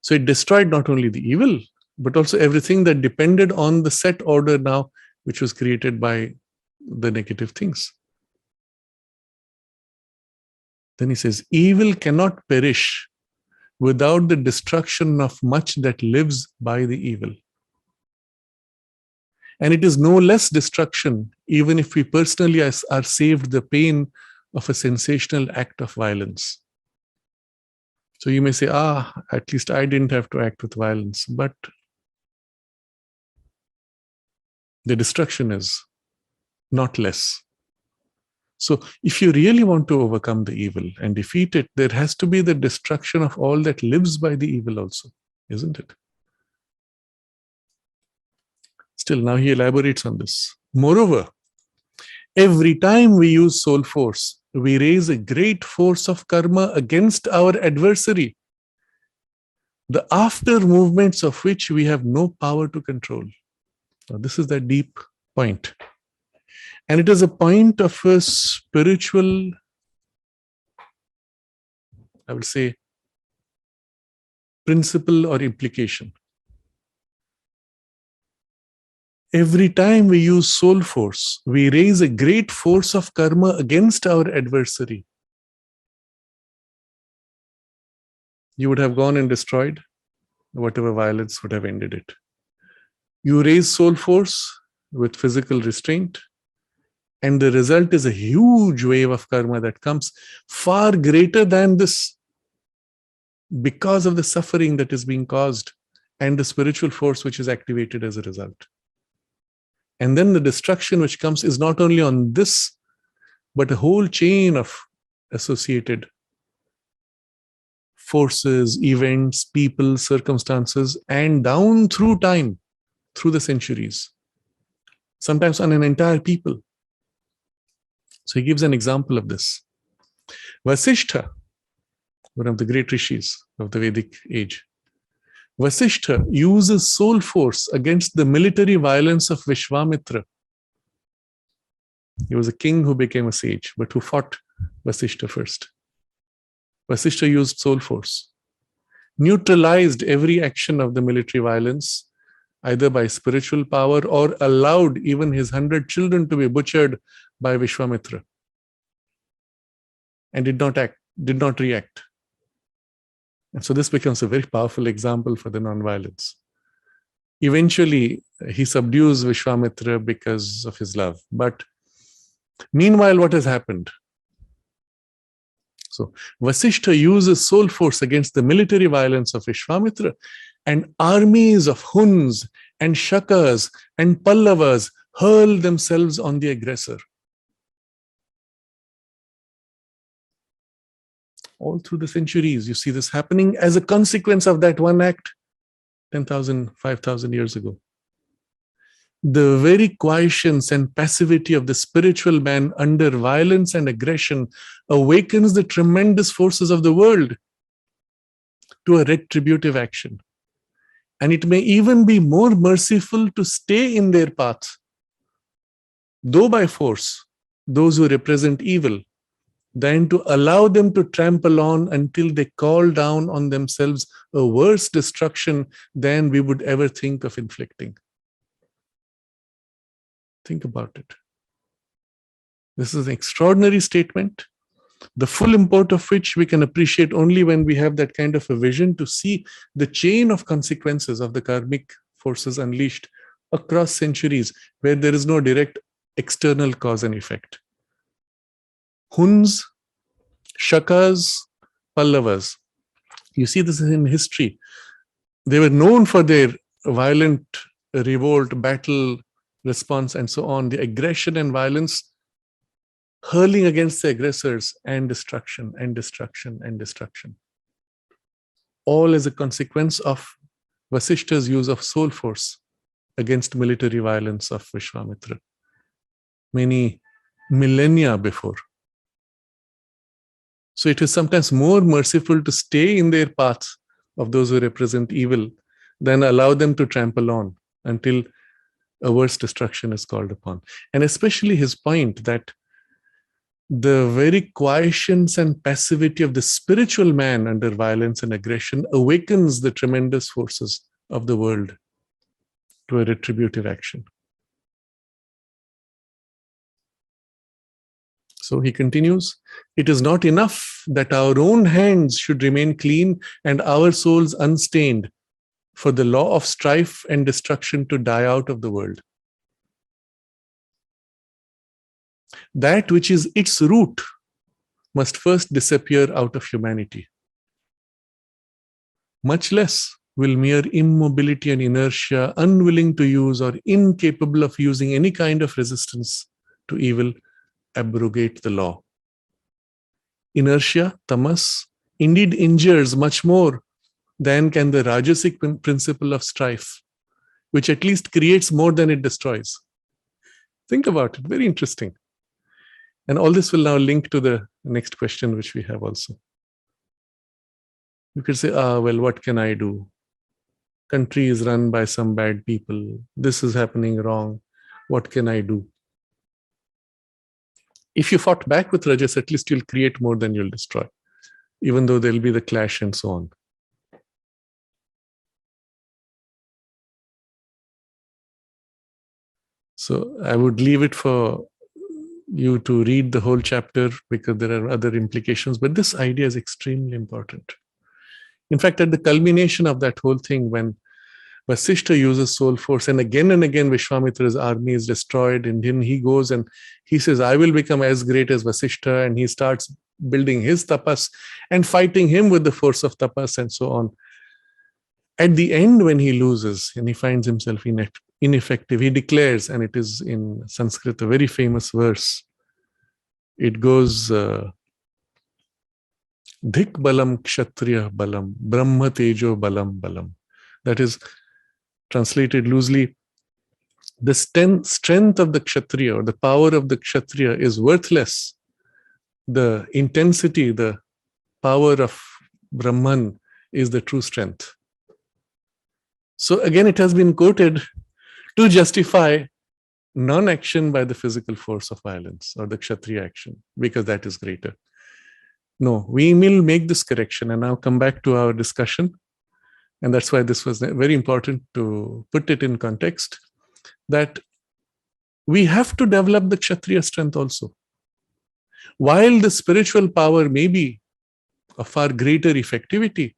So it destroyed not only the evil, but also everything that depended on the set order now, which was created by the negative things. Then he says, evil cannot perish without the destruction of much that lives by the evil. And it is no less destruction, even if we personally are saved the pain of a sensational act of violence. So you may say, at least I didn't have to act with violence, but the destruction is not less. So if you really want to overcome the evil and defeat it, there has to be the destruction of all that lives by the evil also, isn't it? Still, now he elaborates on this. Moreover, every time we use soul force, we raise a great force of karma against our adversary, the after movements of which we have no power to control. Now, this is the deep point. And it is a point of a spiritual, I would say, principle or implication. Every time we use soul force, we raise a great force of karma against our adversary. You would have gone and destroyed whatever violence would have ended it. You raise soul force with physical restraint, and the result is a huge wave of karma that comes far greater than this because of the suffering that is being caused and the spiritual force which is activated as a result. And then the destruction which comes is not only on this, but a whole chain of associated forces, events, people, circumstances, and down through time, through the centuries, sometimes on an entire people. So he gives an example of this. Vasishtha, one of the great rishis of the Vedic age, Vasishtha uses soul force against the military violence of Vishwamitra. He was a king who became a sage, but who fought Vasishtha first. Vasishtha used soul force, neutralized every action of the military violence, either by spiritual power or allowed even his 100 children to be butchered by Vishwamitra, and did not react. And so this becomes a very powerful example for the non-violence. Eventually, he subdues Vishwamitra because of his love. But meanwhile, what has happened? So Vasishtha uses soul force against the military violence of Vishwamitra, and armies of Huns and Shakas and Pallavas hurl themselves on the aggressor. All through the centuries, you see this happening as a consequence of that one act 10,000, 5,000 years ago. The very quiescence and passivity of the spiritual man under violence and aggression awakens the tremendous forces of the world to a retributive action. And it may even be more merciful to stay in their path, though by force, those who represent evil, than to allow them to trample on until they call down on themselves a worse destruction than we would ever think of inflicting. Think about it. This is an extraordinary statement, the full import of which we can appreciate only when we have that kind of a vision to see the chain of consequences of the karmic forces unleashed across centuries, where there is no direct external cause and effect. Huns, Shakas, Pallavas. You see this in history. They were known for their violent revolt, battle, response, and so on, the aggression and violence, hurling against the aggressors, and destruction, and destruction, and destruction. All as a consequence of Vasishta's use of soul force against military violence of Vishwamitra, many millennia before. So it is sometimes more merciful to stay in their path of those who represent evil than allow them to trample on until a worse destruction is called upon. And especially his point that the very quiescence and passivity of the spiritual man under violence and aggression awakens the tremendous forces of the world to a retributive action. So he continues, it is not enough that our own hands should remain clean and our souls unstained for the law of strife and destruction to die out of the world. That which is its root must first disappear out of humanity. Much less will mere immobility and inertia, unwilling to use or incapable of using any kind of resistance to evil, abrogate the law. Inertia, tamas, indeed injures much more than can the rajasic principle of strife, which at least creates more than it destroys. Think about it, very interesting. And all this will now link to the next question which we have also. You could say, well, what can I do? Country is run by some bad people. This is happening wrong. What can I do? If you fought back with Rajas, at least you'll create more than you'll destroy, even though there'll be the clash and so on. So I would leave it for you to read the whole chapter because there are other implications, but this idea is extremely important. In fact, at the culmination of that whole thing, when Vasishta uses soul force and again Vishwamitra's army is destroyed, and then he goes and he says, I will become as great as Vasishta, and he starts building his tapas and fighting him with the force of tapas and so on. At the end, when he loses and he finds himself ineffective, he declares, and it is in Sanskrit, a very famous verse. It goes, Dhik balam kshatriya balam, brahma tejo balam balam. That is, translated loosely, the strength of the kshatriya or the power of the kshatriya is worthless. The intensity, the power of Brahman is the true strength. So again, it has been quoted to justify non-action by the physical force of violence or the kshatriya action, because that is greater. No, we will make this correction and now come back to our discussion. And that's why this was very important to put it in context, that we have to develop the kshatriya strength also. While the spiritual power may be of far greater effectivity,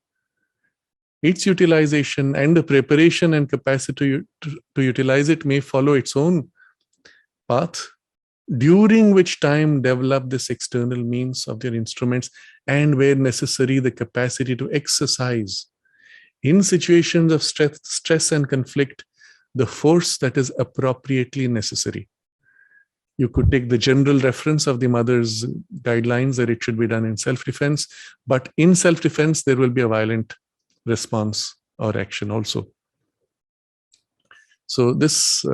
its utilization and the preparation and capacity to utilize it may follow its own path during which time develop this external means of their instruments, and where necessary, the capacity to exercise in situations of stress and conflict, the force that is appropriately necessary. You could take the general reference of the mother's guidelines that it should be done in self-defense, but in self-defense, there will be a violent response or action also. So this,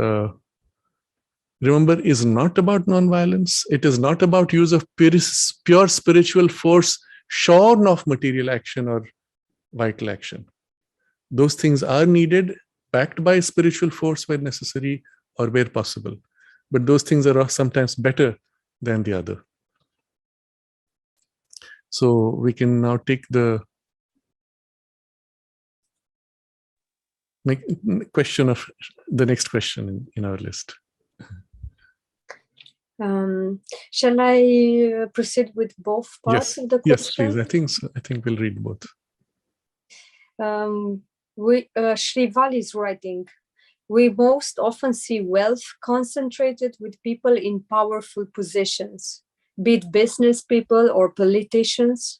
remember, is not about non-violence. It is not about use of pure spiritual force shorn of material action or vital action. Those things are needed, backed by spiritual force where necessary or where possible. But those things are sometimes better than the other. So we can now take the question of the next question in our list. Shall I proceed with both parts of the question? Yes, please. I think so. I think we'll read both. Srival is writing, we most often see wealth concentrated with people in powerful positions, be it business people or politicians.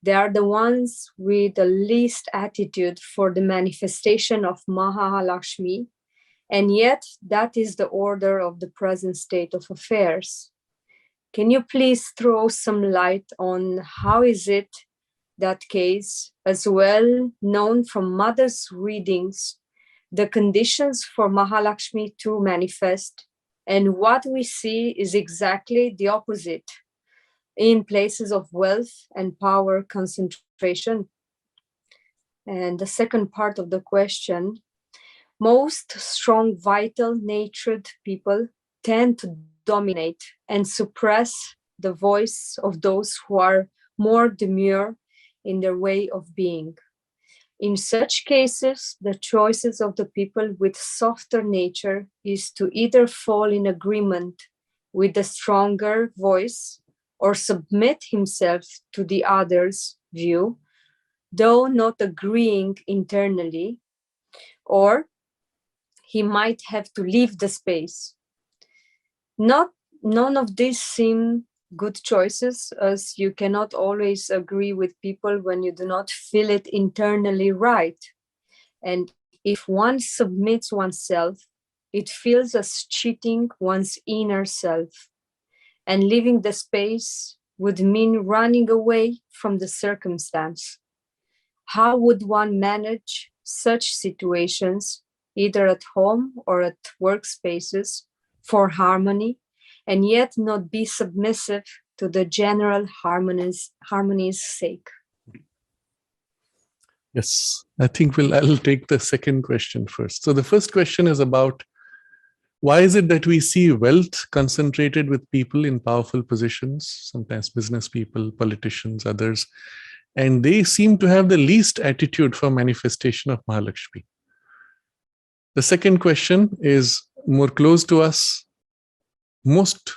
They are the ones with the least attitude for the manifestation of Mahalakshmi, and yet that is the order of the present state of affairs. Can you please throw some light on how is it that case, as well known from mother's readings, the conditions for Mahalakshmi to manifest, and what we see is exactly the opposite in places of wealth and power concentration? And the second part of the question, most strong, vital natured people tend to dominate and suppress the voice of those who are more demure in their way of being. In such cases, the choices of the people with softer nature is to either fall in agreement with the stronger voice or submit himself to the other's view, though not agreeing internally, or he might have to leave the space. None of these seem good choices, as you cannot always agree with people when you do not feel it internally right. And if one submits oneself, it feels as cheating one's inner self. And leaving the space would mean running away from the circumstance. How would one manage such situations, either at home or at workspaces, for harmony, and yet not be submissive to the general harmony's sake? Yes, I think I'll take the second question first. So the first question is about why is it that we see wealth concentrated with people in powerful positions, sometimes business people, politicians, others, and they seem to have the least attitude for manifestation of Mahalakshmi. The second question is more close to us. Most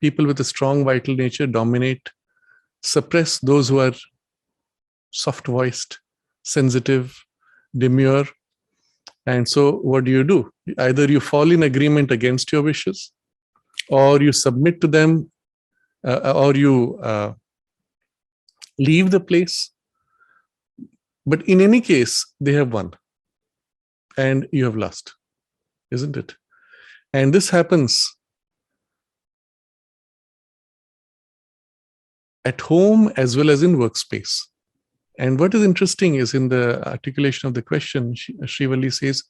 people with a strong vital nature dominate, suppress those who are soft-voiced, sensitive, demure. And so what do? Either you fall in agreement against your wishes, or you submit to them, or you leave the place. But in any case, they have won and you have lost, isn't it? And this happens at home as well as in workspace. And what is interesting is in the articulation of the question, Srivalli says,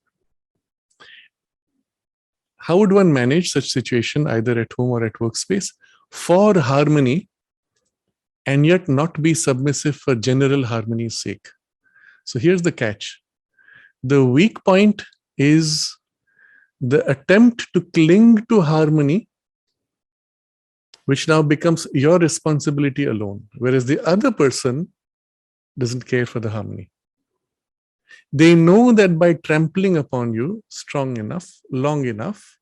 how would one manage such situation either at home or at workspace for harmony and yet not be submissive for general harmony's sake? So here's the catch. The weak point is the attempt to cling to harmony, which now becomes your responsibility alone, whereas the other person doesn't care for the harmony. They know that by trampling upon you strong enough, long enough,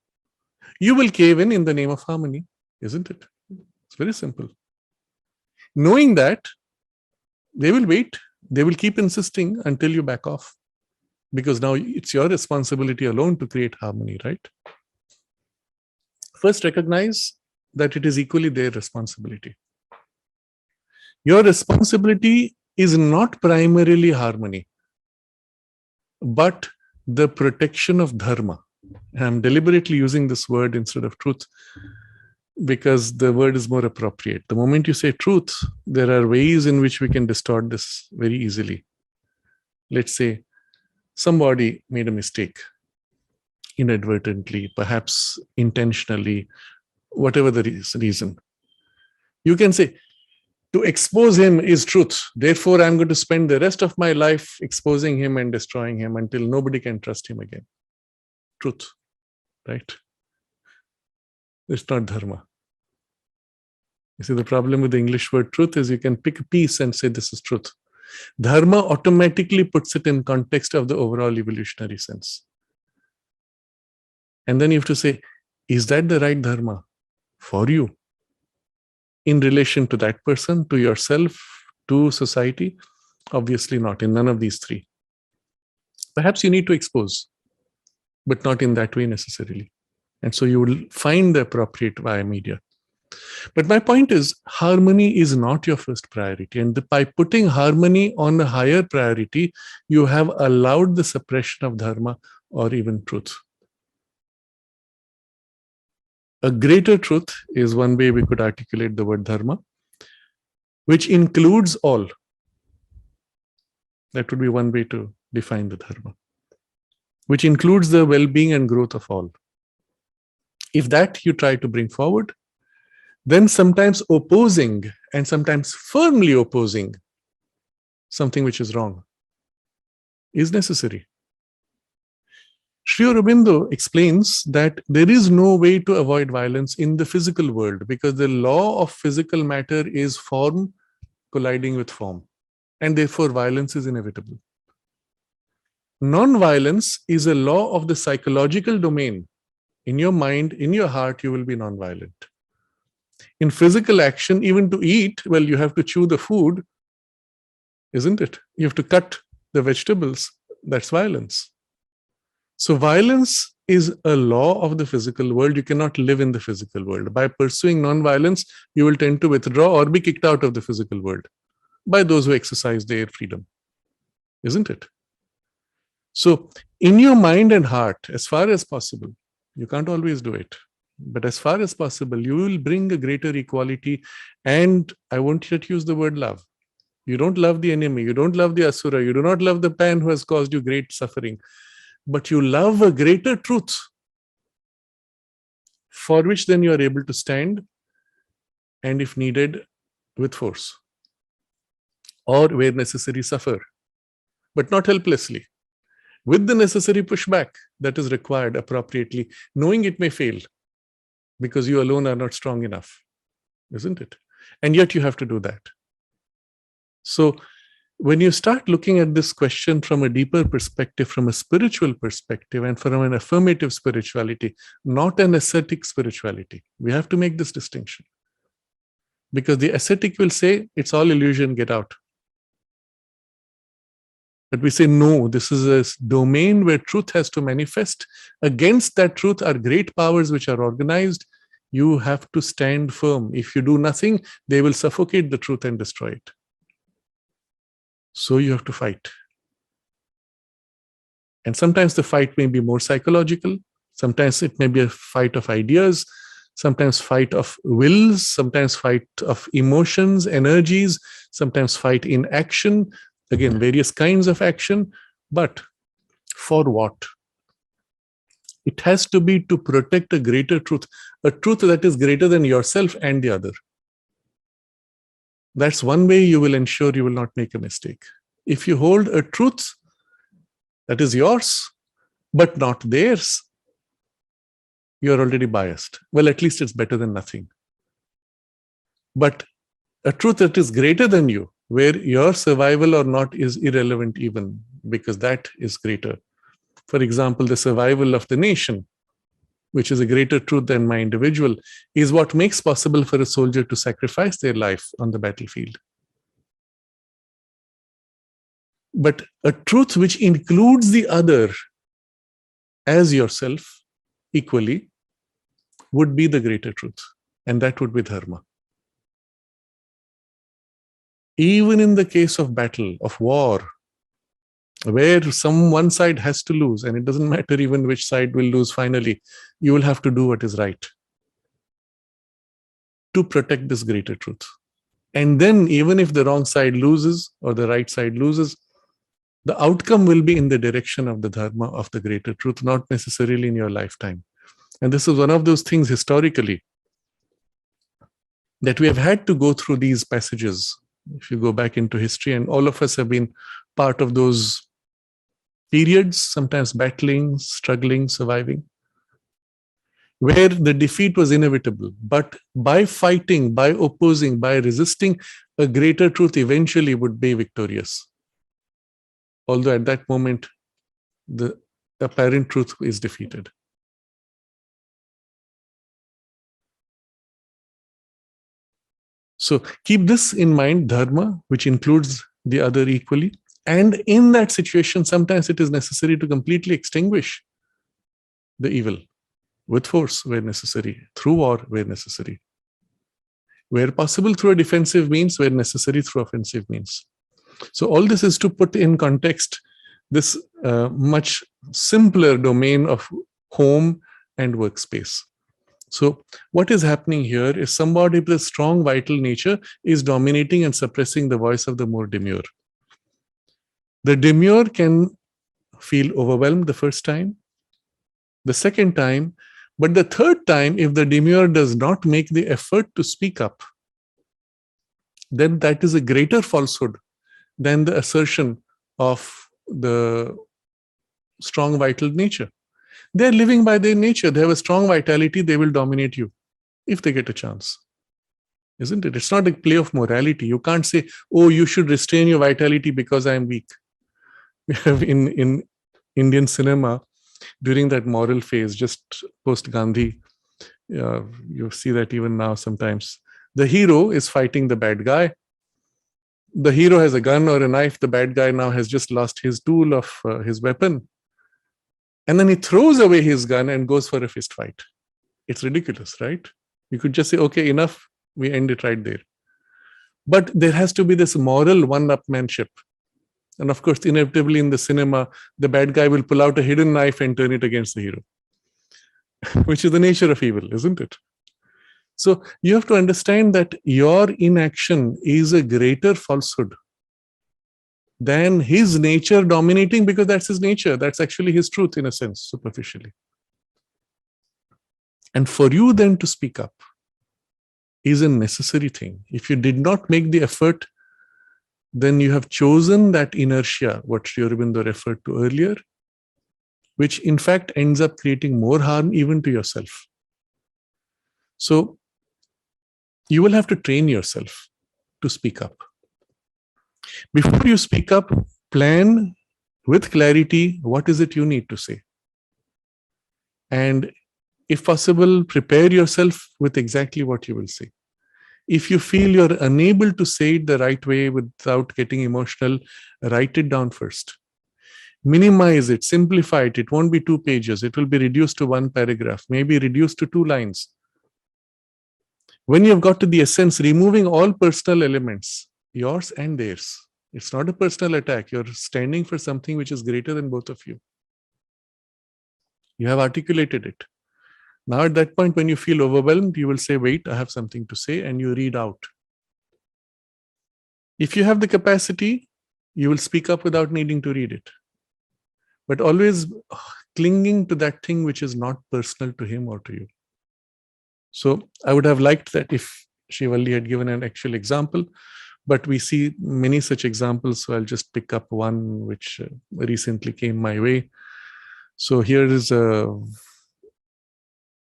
you will cave in the name of harmony, isn't it? It's very simple. Knowing that, they will wait. They will keep insisting until you back off, because now it's your responsibility alone to create harmony, right? First, recognize that it is equally their responsibility. Your responsibility is not primarily harmony, but the protection of dharma. I'm deliberately using this word instead of truth because the word is more appropriate. The moment you say truth, there are ways in which we can distort this very easily. Let's say somebody made a mistake inadvertently, perhaps intentionally, whatever the reason. You can say, to expose him is truth. Therefore, I'm going to spend the rest of my life exposing him and destroying him until nobody can trust him again. Truth, right? It's not dharma. You see, the problem with the English word truth is you can pick a piece and say this is truth. Dharma automatically puts it in context of the overall evolutionary sense. And then you have to say, is that the right dharma for you? In relation to that person, to yourself, to society? Obviously not, in none of these three. Perhaps you need to expose, but not in that way necessarily. And so you will find the appropriate via media. But my point is, harmony is not your first priority. And by putting harmony on a higher priority, you have allowed the suppression of dharma or even truth. A greater truth is one way we could articulate the word dharma, which includes all. That would be one way to define the dharma, which includes the well-being and growth of all. If that you try to bring forward, then sometimes opposing and sometimes firmly opposing something which is wrong is necessary. Sri Aurobindo explains that there is no way to avoid violence in the physical world because the law of physical matter is form colliding with form, and therefore violence is inevitable. Non-violence is a law of the psychological domain. In your mind, in your heart, you will be non-violent. In physical action, even to eat, well, you have to chew the food, isn't it? You have to cut the vegetables. That's violence. So violence is a law of the physical world. You cannot live in the physical world. By pursuing non-violence, you will tend to withdraw or be kicked out of the physical world by those who exercise their freedom, isn't it? So in your mind and heart, as far as possible, you can't always do it, but as far as possible, you will bring a greater equality. And I won't yet use the word love. You don't love the enemy. You don't love the asura. You do not love the man who has caused you great suffering. But you love a greater truth for which then you are able to stand, and if needed, with force, or where necessary, suffer, but not helplessly, with the necessary pushback that is required appropriately, knowing it may fail because you alone are not strong enough, isn't it? And yet you have to do that. So when you start looking at this question from a deeper perspective, from a spiritual perspective, and from an affirmative spirituality, not an ascetic spirituality, we have to make this distinction. Because the ascetic will say, it's all illusion, get out. But we say, no, this is a domain where truth has to manifest. Against that truth are great powers which are organized. You have to stand firm. If you do nothing, they will suffocate the truth and destroy it. So you have to fight. And sometimes the fight may be more psychological. Sometimes it may be a fight of ideas, sometimes fight of wills, sometimes fight of emotions, energies, sometimes fight in action. Again, various kinds of action. But for what? It has to be to protect a greater truth, a truth that is greater than yourself and the other. That's one way you will ensure you will not make a mistake. If you hold a truth that is yours, but not theirs, you're already biased. Well, at least it's better than nothing. But a truth that is greater than you, where your survival or not is irrelevant even, because that is greater. For example, the survival of the nation, which is a greater truth than my individual, is what makes possible for a soldier to sacrifice their life on the battlefield. But a truth which includes the other as yourself equally would be the greater truth, and that would be dharma. Even in the case of battle, of war, where one side has to lose, and it doesn't matter even which side will lose finally, you will have to do what is right to protect this greater truth. And then even if the wrong side loses or the right side loses, the outcome will be in the direction of the dharma, of the greater truth, not necessarily in your lifetime. And this is one of those things historically that we have had to go through these passages. If you go back into history, and all of us have been part of those periods, sometimes battling, struggling, surviving, where the defeat was inevitable. But by fighting, by opposing, by resisting, a greater truth eventually would be victorious. Although at that moment, the apparent truth is defeated. So keep this in mind, dharma, which includes the other equally. And in that situation, sometimes it is necessary to completely extinguish the evil with force where necessary, through war where necessary, where possible through a defensive means, where necessary through offensive means. So all this is to put in context this much simpler domain of home and workspace. So what is happening here is somebody with a strong vital nature is dominating and suppressing the voice of the more demure. The demure can feel overwhelmed the first time, the second time, but the third time, if the demure does not make the effort to speak up, then that is a greater falsehood than the assertion of the strong vital nature. They're living by their nature. They have a strong vitality. They will dominate you if they get a chance. Isn't it? It's not a play of morality. You can't say, oh, you should restrain your vitality because I am weak. We have in Indian cinema, during that moral phase, just post-Gandhi, you see that even now sometimes. The hero is fighting the bad guy. The hero has a gun or a knife. The bad guy now has just lost his tool of his weapon. And then he throws away his gun and goes for a fist fight. It's ridiculous, right? You could just say, okay, enough. We end it right there. But there has to be this moral one-upmanship. And of course, inevitably in the cinema, the bad guy will pull out a hidden knife and turn it against the hero, which is the nature of evil, isn't it? So you have to understand that your inaction is a greater falsehood than his nature dominating, because that's his nature. That's actually his truth in a sense, superficially. And for you then to speak up is a necessary thing. If you did not make the effort, then you have chosen that inertia, what Sri Aurobindo referred to earlier, which in fact ends up creating more harm even to yourself. So you will have to train yourself to speak up. Before you speak up, plan with clarity what is it you need to say. And if possible, prepare yourself with exactly what you will say. If you feel you're unable to say it the right way without getting emotional, write it down first. Minimize it, simplify it. It won't be 2 pages. It will be reduced to 1 paragraph, maybe reduced to 2 lines. When you've got to the essence, removing all personal elements, yours and theirs. It's not a personal attack. You're standing for something which is greater than both of you. You have articulated it. Now at that point, when you feel overwhelmed, you will say, wait, I have something to say, and you read out. If you have the capacity, you will speak up without needing to read it. But always clinging to that thing which is not personal to him or to you. So I would have liked that if Shivalli had given an actual example, but we see many such examples. So I'll just pick up one which recently came my way. So here is a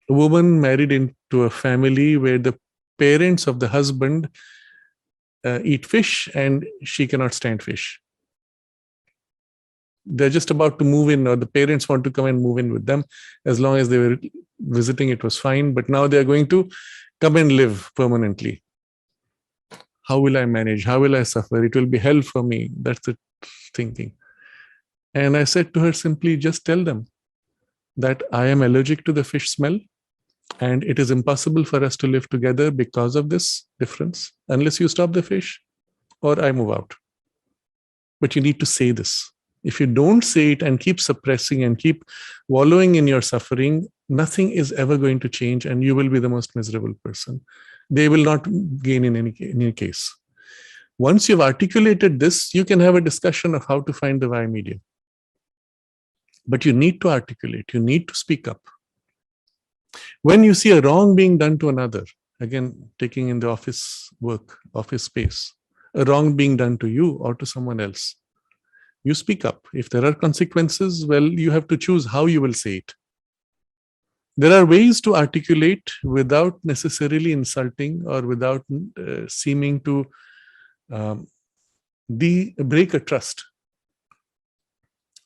woman married into a family where the parents of the husband eat fish and she cannot stand fish. They're just about to move in, or the parents want to come and move in with them. As long as they were visiting, it was fine. But now they're going to come and live permanently. How will I manage? How will I suffer? It will be hell for me. That's the thinking. And I said to her simply, just tell them that I am allergic to the fish smell. And it is impossible for us to live together because of this difference, unless you stop the fish or I move out. But you need to say this. If you don't say it and keep suppressing and keep wallowing in your suffering, nothing is ever going to change and you will be the most miserable person. They will not gain in any case. Once you've articulated this, you can have a discussion of how to find the why medium. But you need to articulate, you need to speak up. When you see a wrong being done to another, again, taking in the office work, office space, a wrong being done to you or to someone else, you speak up. If there are consequences, well, you have to choose how you will say it. There are ways to articulate without necessarily insulting or without seeming to break a trust.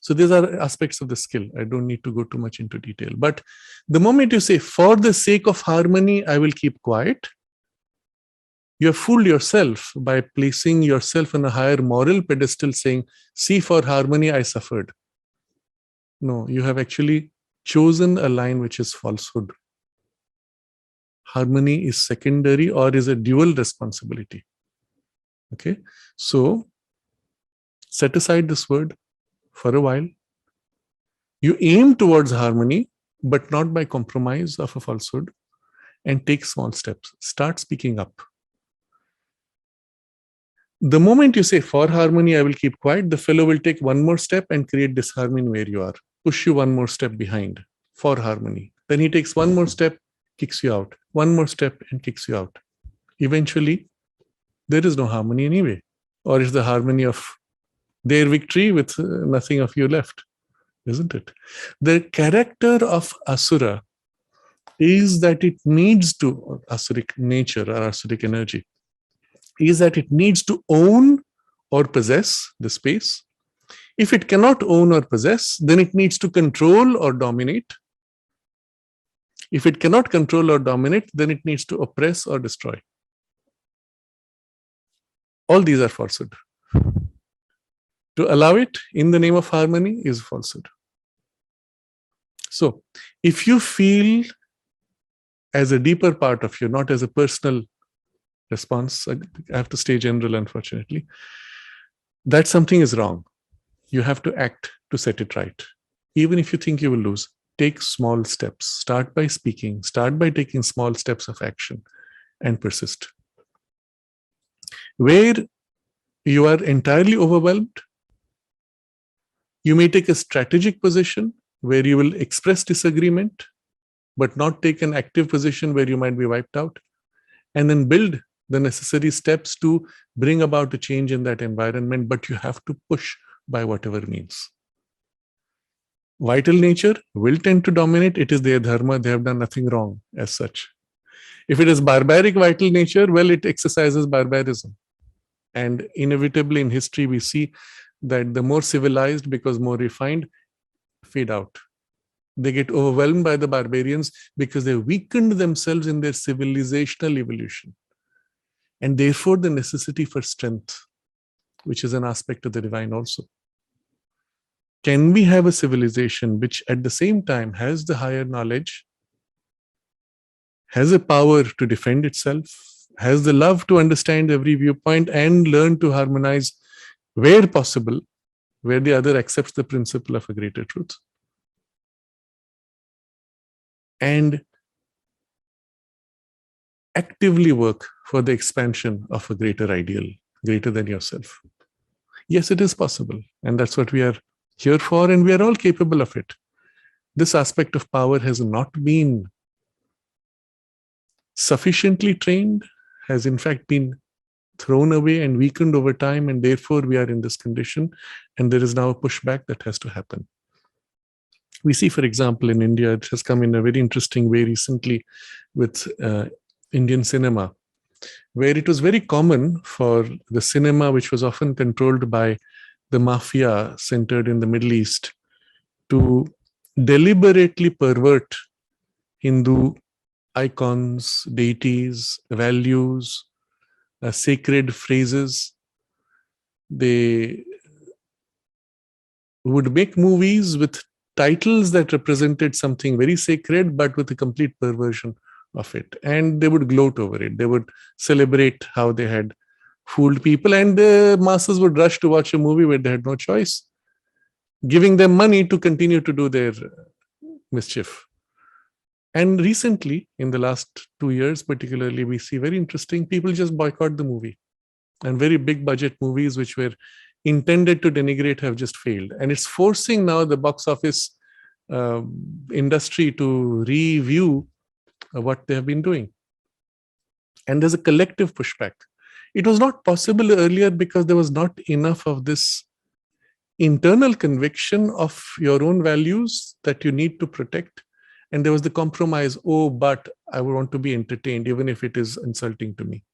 So these are aspects of the skill. I don't need to go too much into detail. But the moment you say, for the sake of harmony, I will keep quiet, you have fooled yourself by placing yourself on a higher moral pedestal saying, see, for harmony, I suffered. No, you have actually chosen a line which is falsehood. Harmony is secondary or is a dual responsibility. Okay, so set aside this word for a while. You aim towards harmony, but not by compromise of a falsehood, and take small steps. Start speaking up. The moment you say, for harmony, I will keep quiet, the fellow will take one more step and create disharmony where you are. Push you one more step behind for harmony. Then he takes one more step, kicks you out. One more step and kicks you out. Eventually, there is no harmony anyway. Or it's the harmony of their victory with nothing of you left, isn't it? The character of Asura is that it needs to, Asuric nature or Asuric energy, is that it needs to own or possess the space. If it cannot own or possess, then it needs to control or dominate. If it cannot control or dominate, then it needs to oppress or destroy. All these are falsehood. To allow it in the name of harmony is falsehood. So, if you feel as a deeper part of you, not as a personal response, I have to stay general, unfortunately, that something is wrong, you have to act to set it right. Even if you think you will lose, take small steps. Start by speaking, start by taking small steps of action and persist. Where you are entirely overwhelmed, you may take a strategic position where you will express disagreement, but not take an active position where you might be wiped out, and then build the necessary steps to bring about a change in that environment, but you have to push by whatever means. Vital nature will tend to dominate. It is their dharma. They have done nothing wrong as such. If it is barbaric vital nature, well, it exercises barbarism. And inevitably in history, we see that the more civilized, because more refined, fade out. They get overwhelmed by the barbarians because they weakened themselves in their civilizational evolution. And therefore the necessity for strength, which is an aspect of the divine also. Can we have a civilization which at the same time has the higher knowledge, has a power to defend itself, has the love to understand every viewpoint and learn to harmonize where possible, where the other accepts the principle of a greater truth, and actively work for the expansion of a greater ideal, greater than yourself? Yes, it is possible. And that's what we are here for, and we are all capable of it. This aspect of power has not been sufficiently trained, has in fact been thrown away and weakened over time, and therefore we are in this condition, and there is now a pushback that has to happen. We see, for example, in India, it has come in a very interesting way recently with Indian cinema, where it was very common for the cinema, which was often controlled by the mafia centered in the Middle East, to deliberately pervert Hindu icons, deities, values, sacred phrases. They would make movies with titles that represented something very sacred, but with a complete perversion of it. And they would gloat over it. They would celebrate how they had fooled people, and the masses would rush to watch a movie where they had no choice, giving them money to continue to do their mischief. And recently, in the last 2 years particularly, we see very interesting, people just boycott the movie. And very big budget movies which were intended to denigrate have just failed. And it's forcing now the box office industry to review what they have been doing. And there's a collective pushback. It was not possible earlier because there was not enough of this internal conviction of your own values that you need to protect. And there was the compromise, oh, but I want to be entertained, even if it is insulting to me.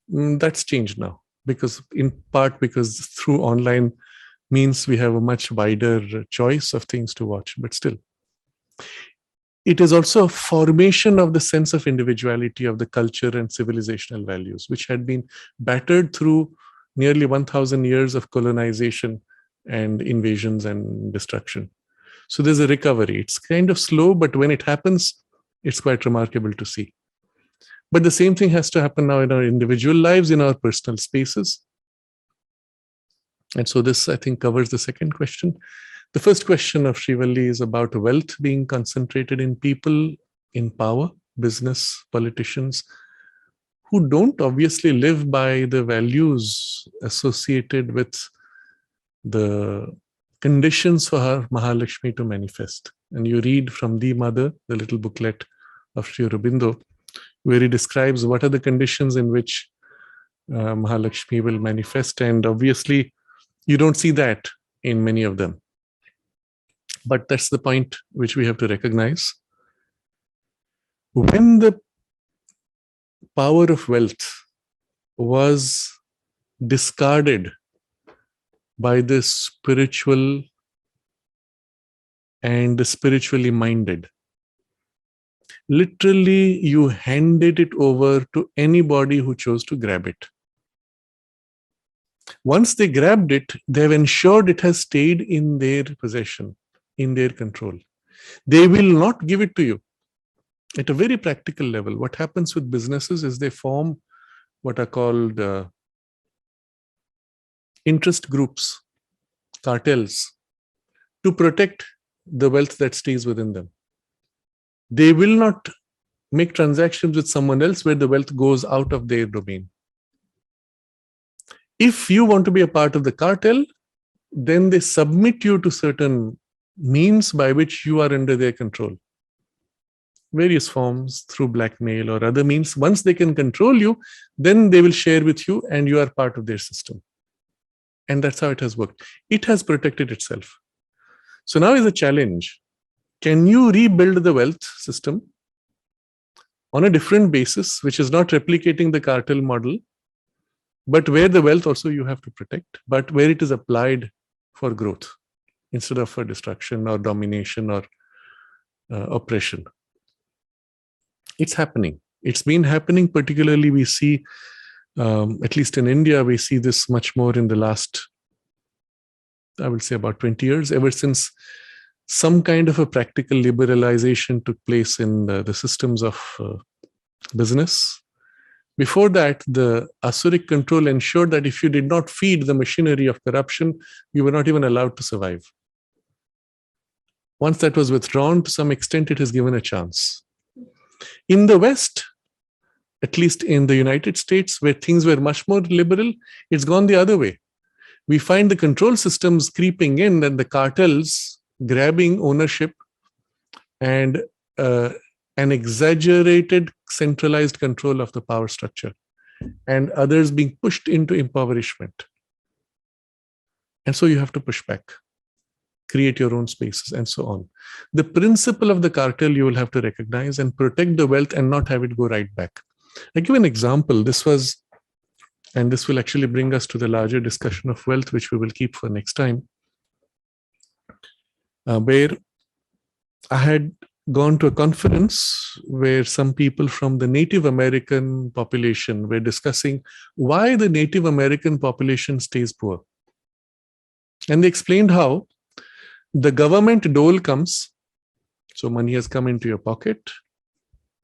That's changed now, in part because through online means we have a much wider choice of things to watch, but still. It is also a formation of the sense of individuality of the culture and civilizational values, which had been battered through nearly 1,000 years of colonization and invasions and destruction. So there's a recovery. It's kind of slow, but when it happens, it's quite remarkable to see. But the same thing has to happen now in our individual lives, in our personal spaces. And so this, I think, covers the second question. The first question of Srivalli is about wealth being concentrated in people in power, business, politicians, who don't obviously live by the values associated with the conditions for her Mahalakshmi to manifest. And you read from The Mother, the little booklet of Sri Aurobindo, where he describes what are the conditions in which Mahalakshmi will manifest. And obviously, you don't see that in many of them. But that's the point which we have to recognize. When the power of wealth was discarded by the spiritual and the spiritually minded, literally, you handed it over to anybody who chose to grab it. Once they grabbed it, they've ensured it has stayed in their possession, in their control. They will not give it to you. At a very practical level, what happens with businesses is they form what are called interest groups, cartels, to protect the wealth that stays within them. They will not make transactions with someone else where the wealth goes out of their domain. If you want to be a part of the cartel, then they submit you to certain means by which you are under their control. Various forms, through blackmail or other means. Once they can control you, then they will share with you and you are part of their system. And that's how it has worked. It has protected itself. So now is a challenge. Can you rebuild the wealth system on a different basis, which is not replicating the cartel model, but where the wealth also you have to protect, but where it is applied for growth instead of for destruction or domination or oppression? It's happening. It's been happening, particularly we see, at least in India, we see this much more in the last, I would say about 20 years, ever since some kind of a practical liberalization took place in the systems of business. Before that, the Asuric control ensured that if you did not feed the machinery of corruption, you were not even allowed to survive. Once that was withdrawn, to some extent, it has given a chance. In the West, at least in the United States, where things were much more liberal, it's gone the other way. We find the control systems creeping in and the cartels grabbing ownership and an exaggerated centralized control of the power structure, and others being pushed into impoverishment. And so you have to push back, create your own spaces, and so on. The principle of the cartel you will have to recognize and protect the wealth and not have it go right back. I give an example. This will actually bring us to the larger discussion of wealth, which we will keep for next time, where I had gone to a conference where some people from the Native American population were discussing why the Native American population stays poor. And they explained how The government dole comes, so money has come into your pocket.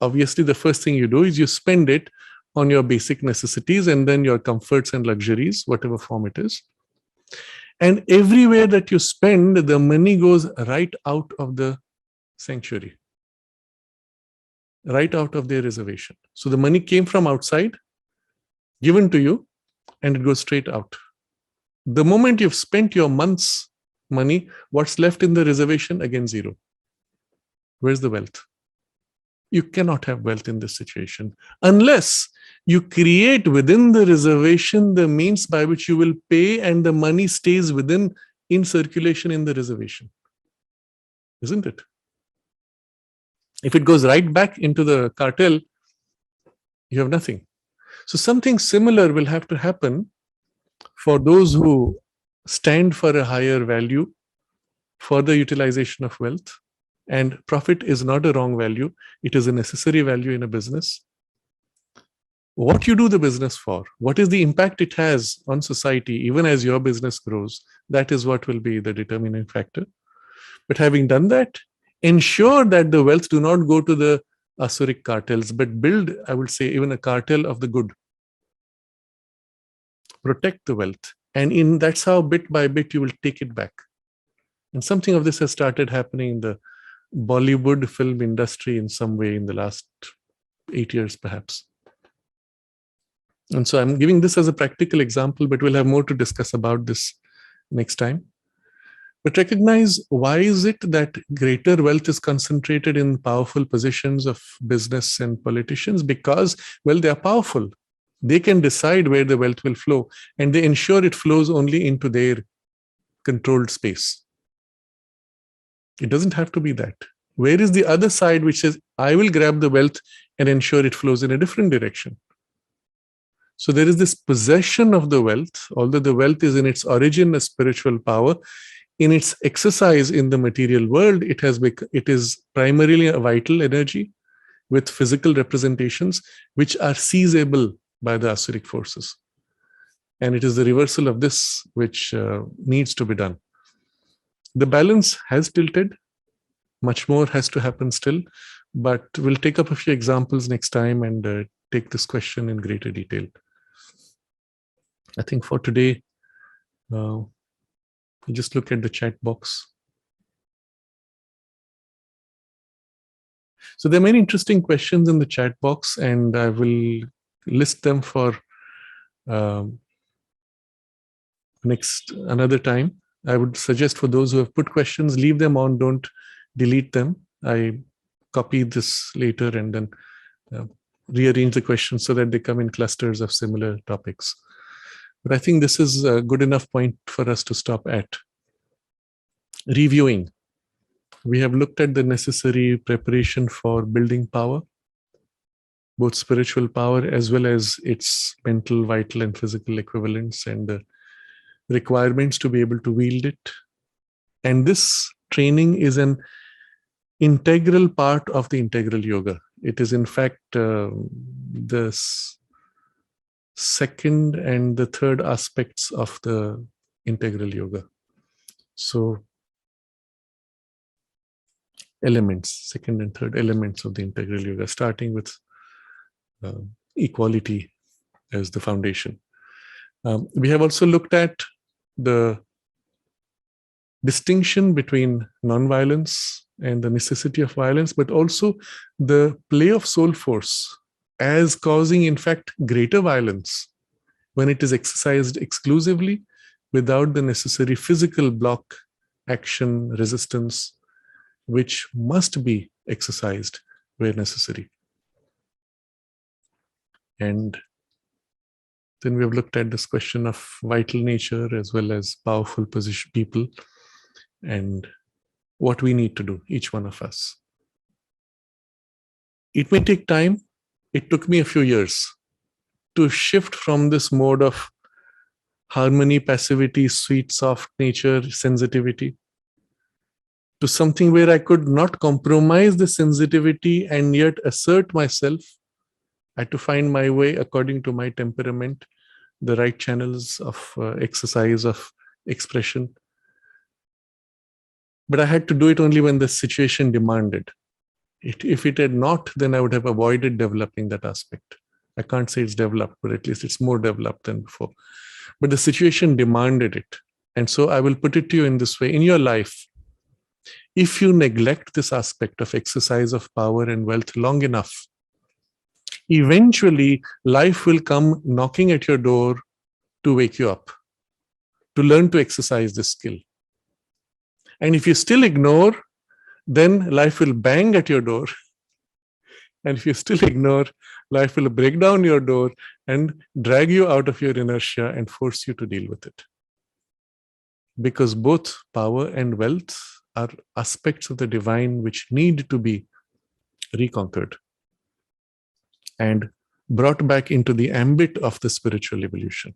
Obviously, the first thing you do is you spend it on your basic necessities and then your comforts and luxuries, whatever form it is. And everywhere that you spend, the money goes right out of the sanctuary, right out of their reservation. So the money came from outside, given to you, and it goes straight out. The moment you've spent your month's money, what's left in the reservation? Again, zero. Where's the wealth? You cannot have wealth in this situation unless you create within the reservation the means by which you will pay and the money stays within in circulation in the reservation. Isn't it? If it goes right back into the cartel, you have nothing. So something similar will have to happen for those who stand for a higher value, for the utilization of wealth. And profit is not a wrong value. It is a necessary value in a business. What you do the business for, what is the impact it has on society, even as your business grows, that is what will be the determining factor. But having done that, ensure that the wealth do not go to the Asuric cartels, but build, I would say, even a cartel of the good. Protect the wealth. And that's how bit by bit you will take it back. And something of this has started happening in the Bollywood film industry in some way in the last 8 years, perhaps. And so I'm giving this as a practical example, but we'll have more to discuss about this next time. But recognize, why is it that greater wealth is concentrated in powerful positions of business and politicians? Because, well, they are powerful. They can decide where the wealth will flow, and they ensure it flows only into their controlled space. It doesn't have to be that. Where is the other side which says, I will grab the wealth and ensure it flows in a different direction? So there is this possession of the wealth, although the wealth is in its origin a spiritual power, in its exercise in the material world, it is primarily a vital energy with physical representations which are seizable by the Asuric forces. And it is the reversal of this which needs to be done. The balance has tilted. Much more has to happen still, but we'll take up a few examples next time and take this question in greater detail. I think for today, just look at the chat box. So there are many interesting questions in the chat box, and I will list them for another time. I would suggest for those who have put questions, leave them on, don't delete them. I copy this later and then rearrange the questions so that they come in clusters of similar topics. But I think this is a good enough point for us to stop at. Reviewing. We have looked at the necessary preparation for building power, both spiritual power as well as its mental, vital, and physical equivalents, and the requirements to be able to wield it. And this training is an integral part of the integral yoga. It is in fact the second and the third aspects of the integral yoga. So elements, second and third elements of the integral yoga, starting with equality as the foundation. We have also looked at the distinction between non-violence and the necessity of violence, but also the play of soul force as causing, in fact, greater violence when it is exercised exclusively without the necessary physical block, action, resistance, which must be exercised where necessary. And then we have looked at this question of vital nature as well as powerful position people and what we need to do, each one of us. It may take time. It took me a few years to shift from this mode of harmony, passivity, sweet, soft nature, sensitivity, to something where I could not compromise the sensitivity and yet assert myself. I had to find my way according to my temperament, the right channels of exercise, of expression. But I had to do it only when the situation demanded it. If it had not, then I would have avoided developing that aspect. I can't say it's developed, but at least it's more developed than before. But the situation demanded it. And so I will put it to you in this way. In your life, if you neglect this aspect of exercise of power and wealth long enough, eventually life will come knocking at your door to wake you up, to learn to exercise this skill. And if you still ignore, then life will bang at your door. And if you still ignore, life will break down your door and drag you out of your inertia and force you to deal with it. Because both power and wealth are aspects of the divine which need to be reconquered and brought back into the ambit of the spiritual evolution.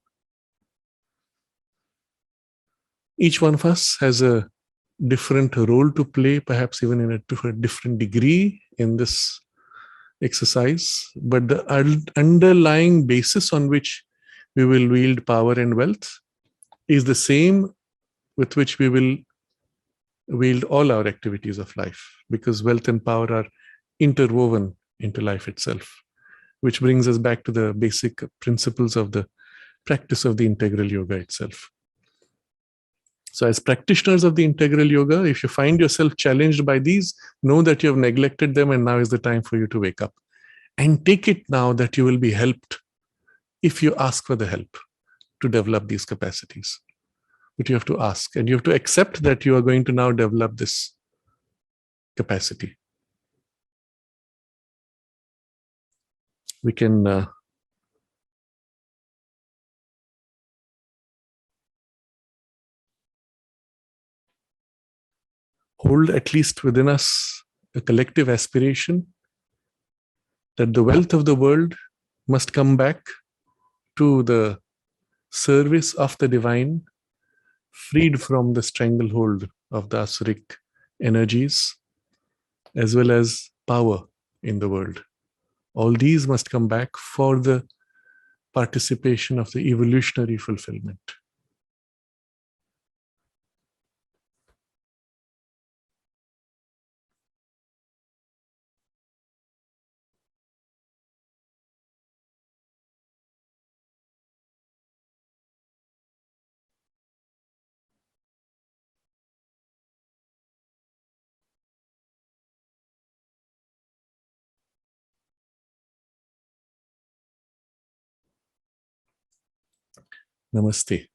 Each one of us has a different role to play, perhaps even in a different degree in this exercise, but the underlying basis on which we will wield power and wealth is the same with which we will wield all our activities of life, because wealth and power are interwoven into life itself, which brings us back to the basic principles of the practice of the integral yoga itself. So as practitioners of the integral yoga, if you find yourself challenged by these, know that you have neglected them and now is the time for you to wake up. And take it now that you will be helped if you ask for the help to develop these capacities. But you have to ask, and you have to accept that you are going to now develop this capacity. We can hold at least within us a collective aspiration that the wealth of the world must come back to the service of the divine, freed from the stranglehold of the asuric energies, as well as power in the world. All these must come back for the participation of the evolutionary fulfillment. Namaste.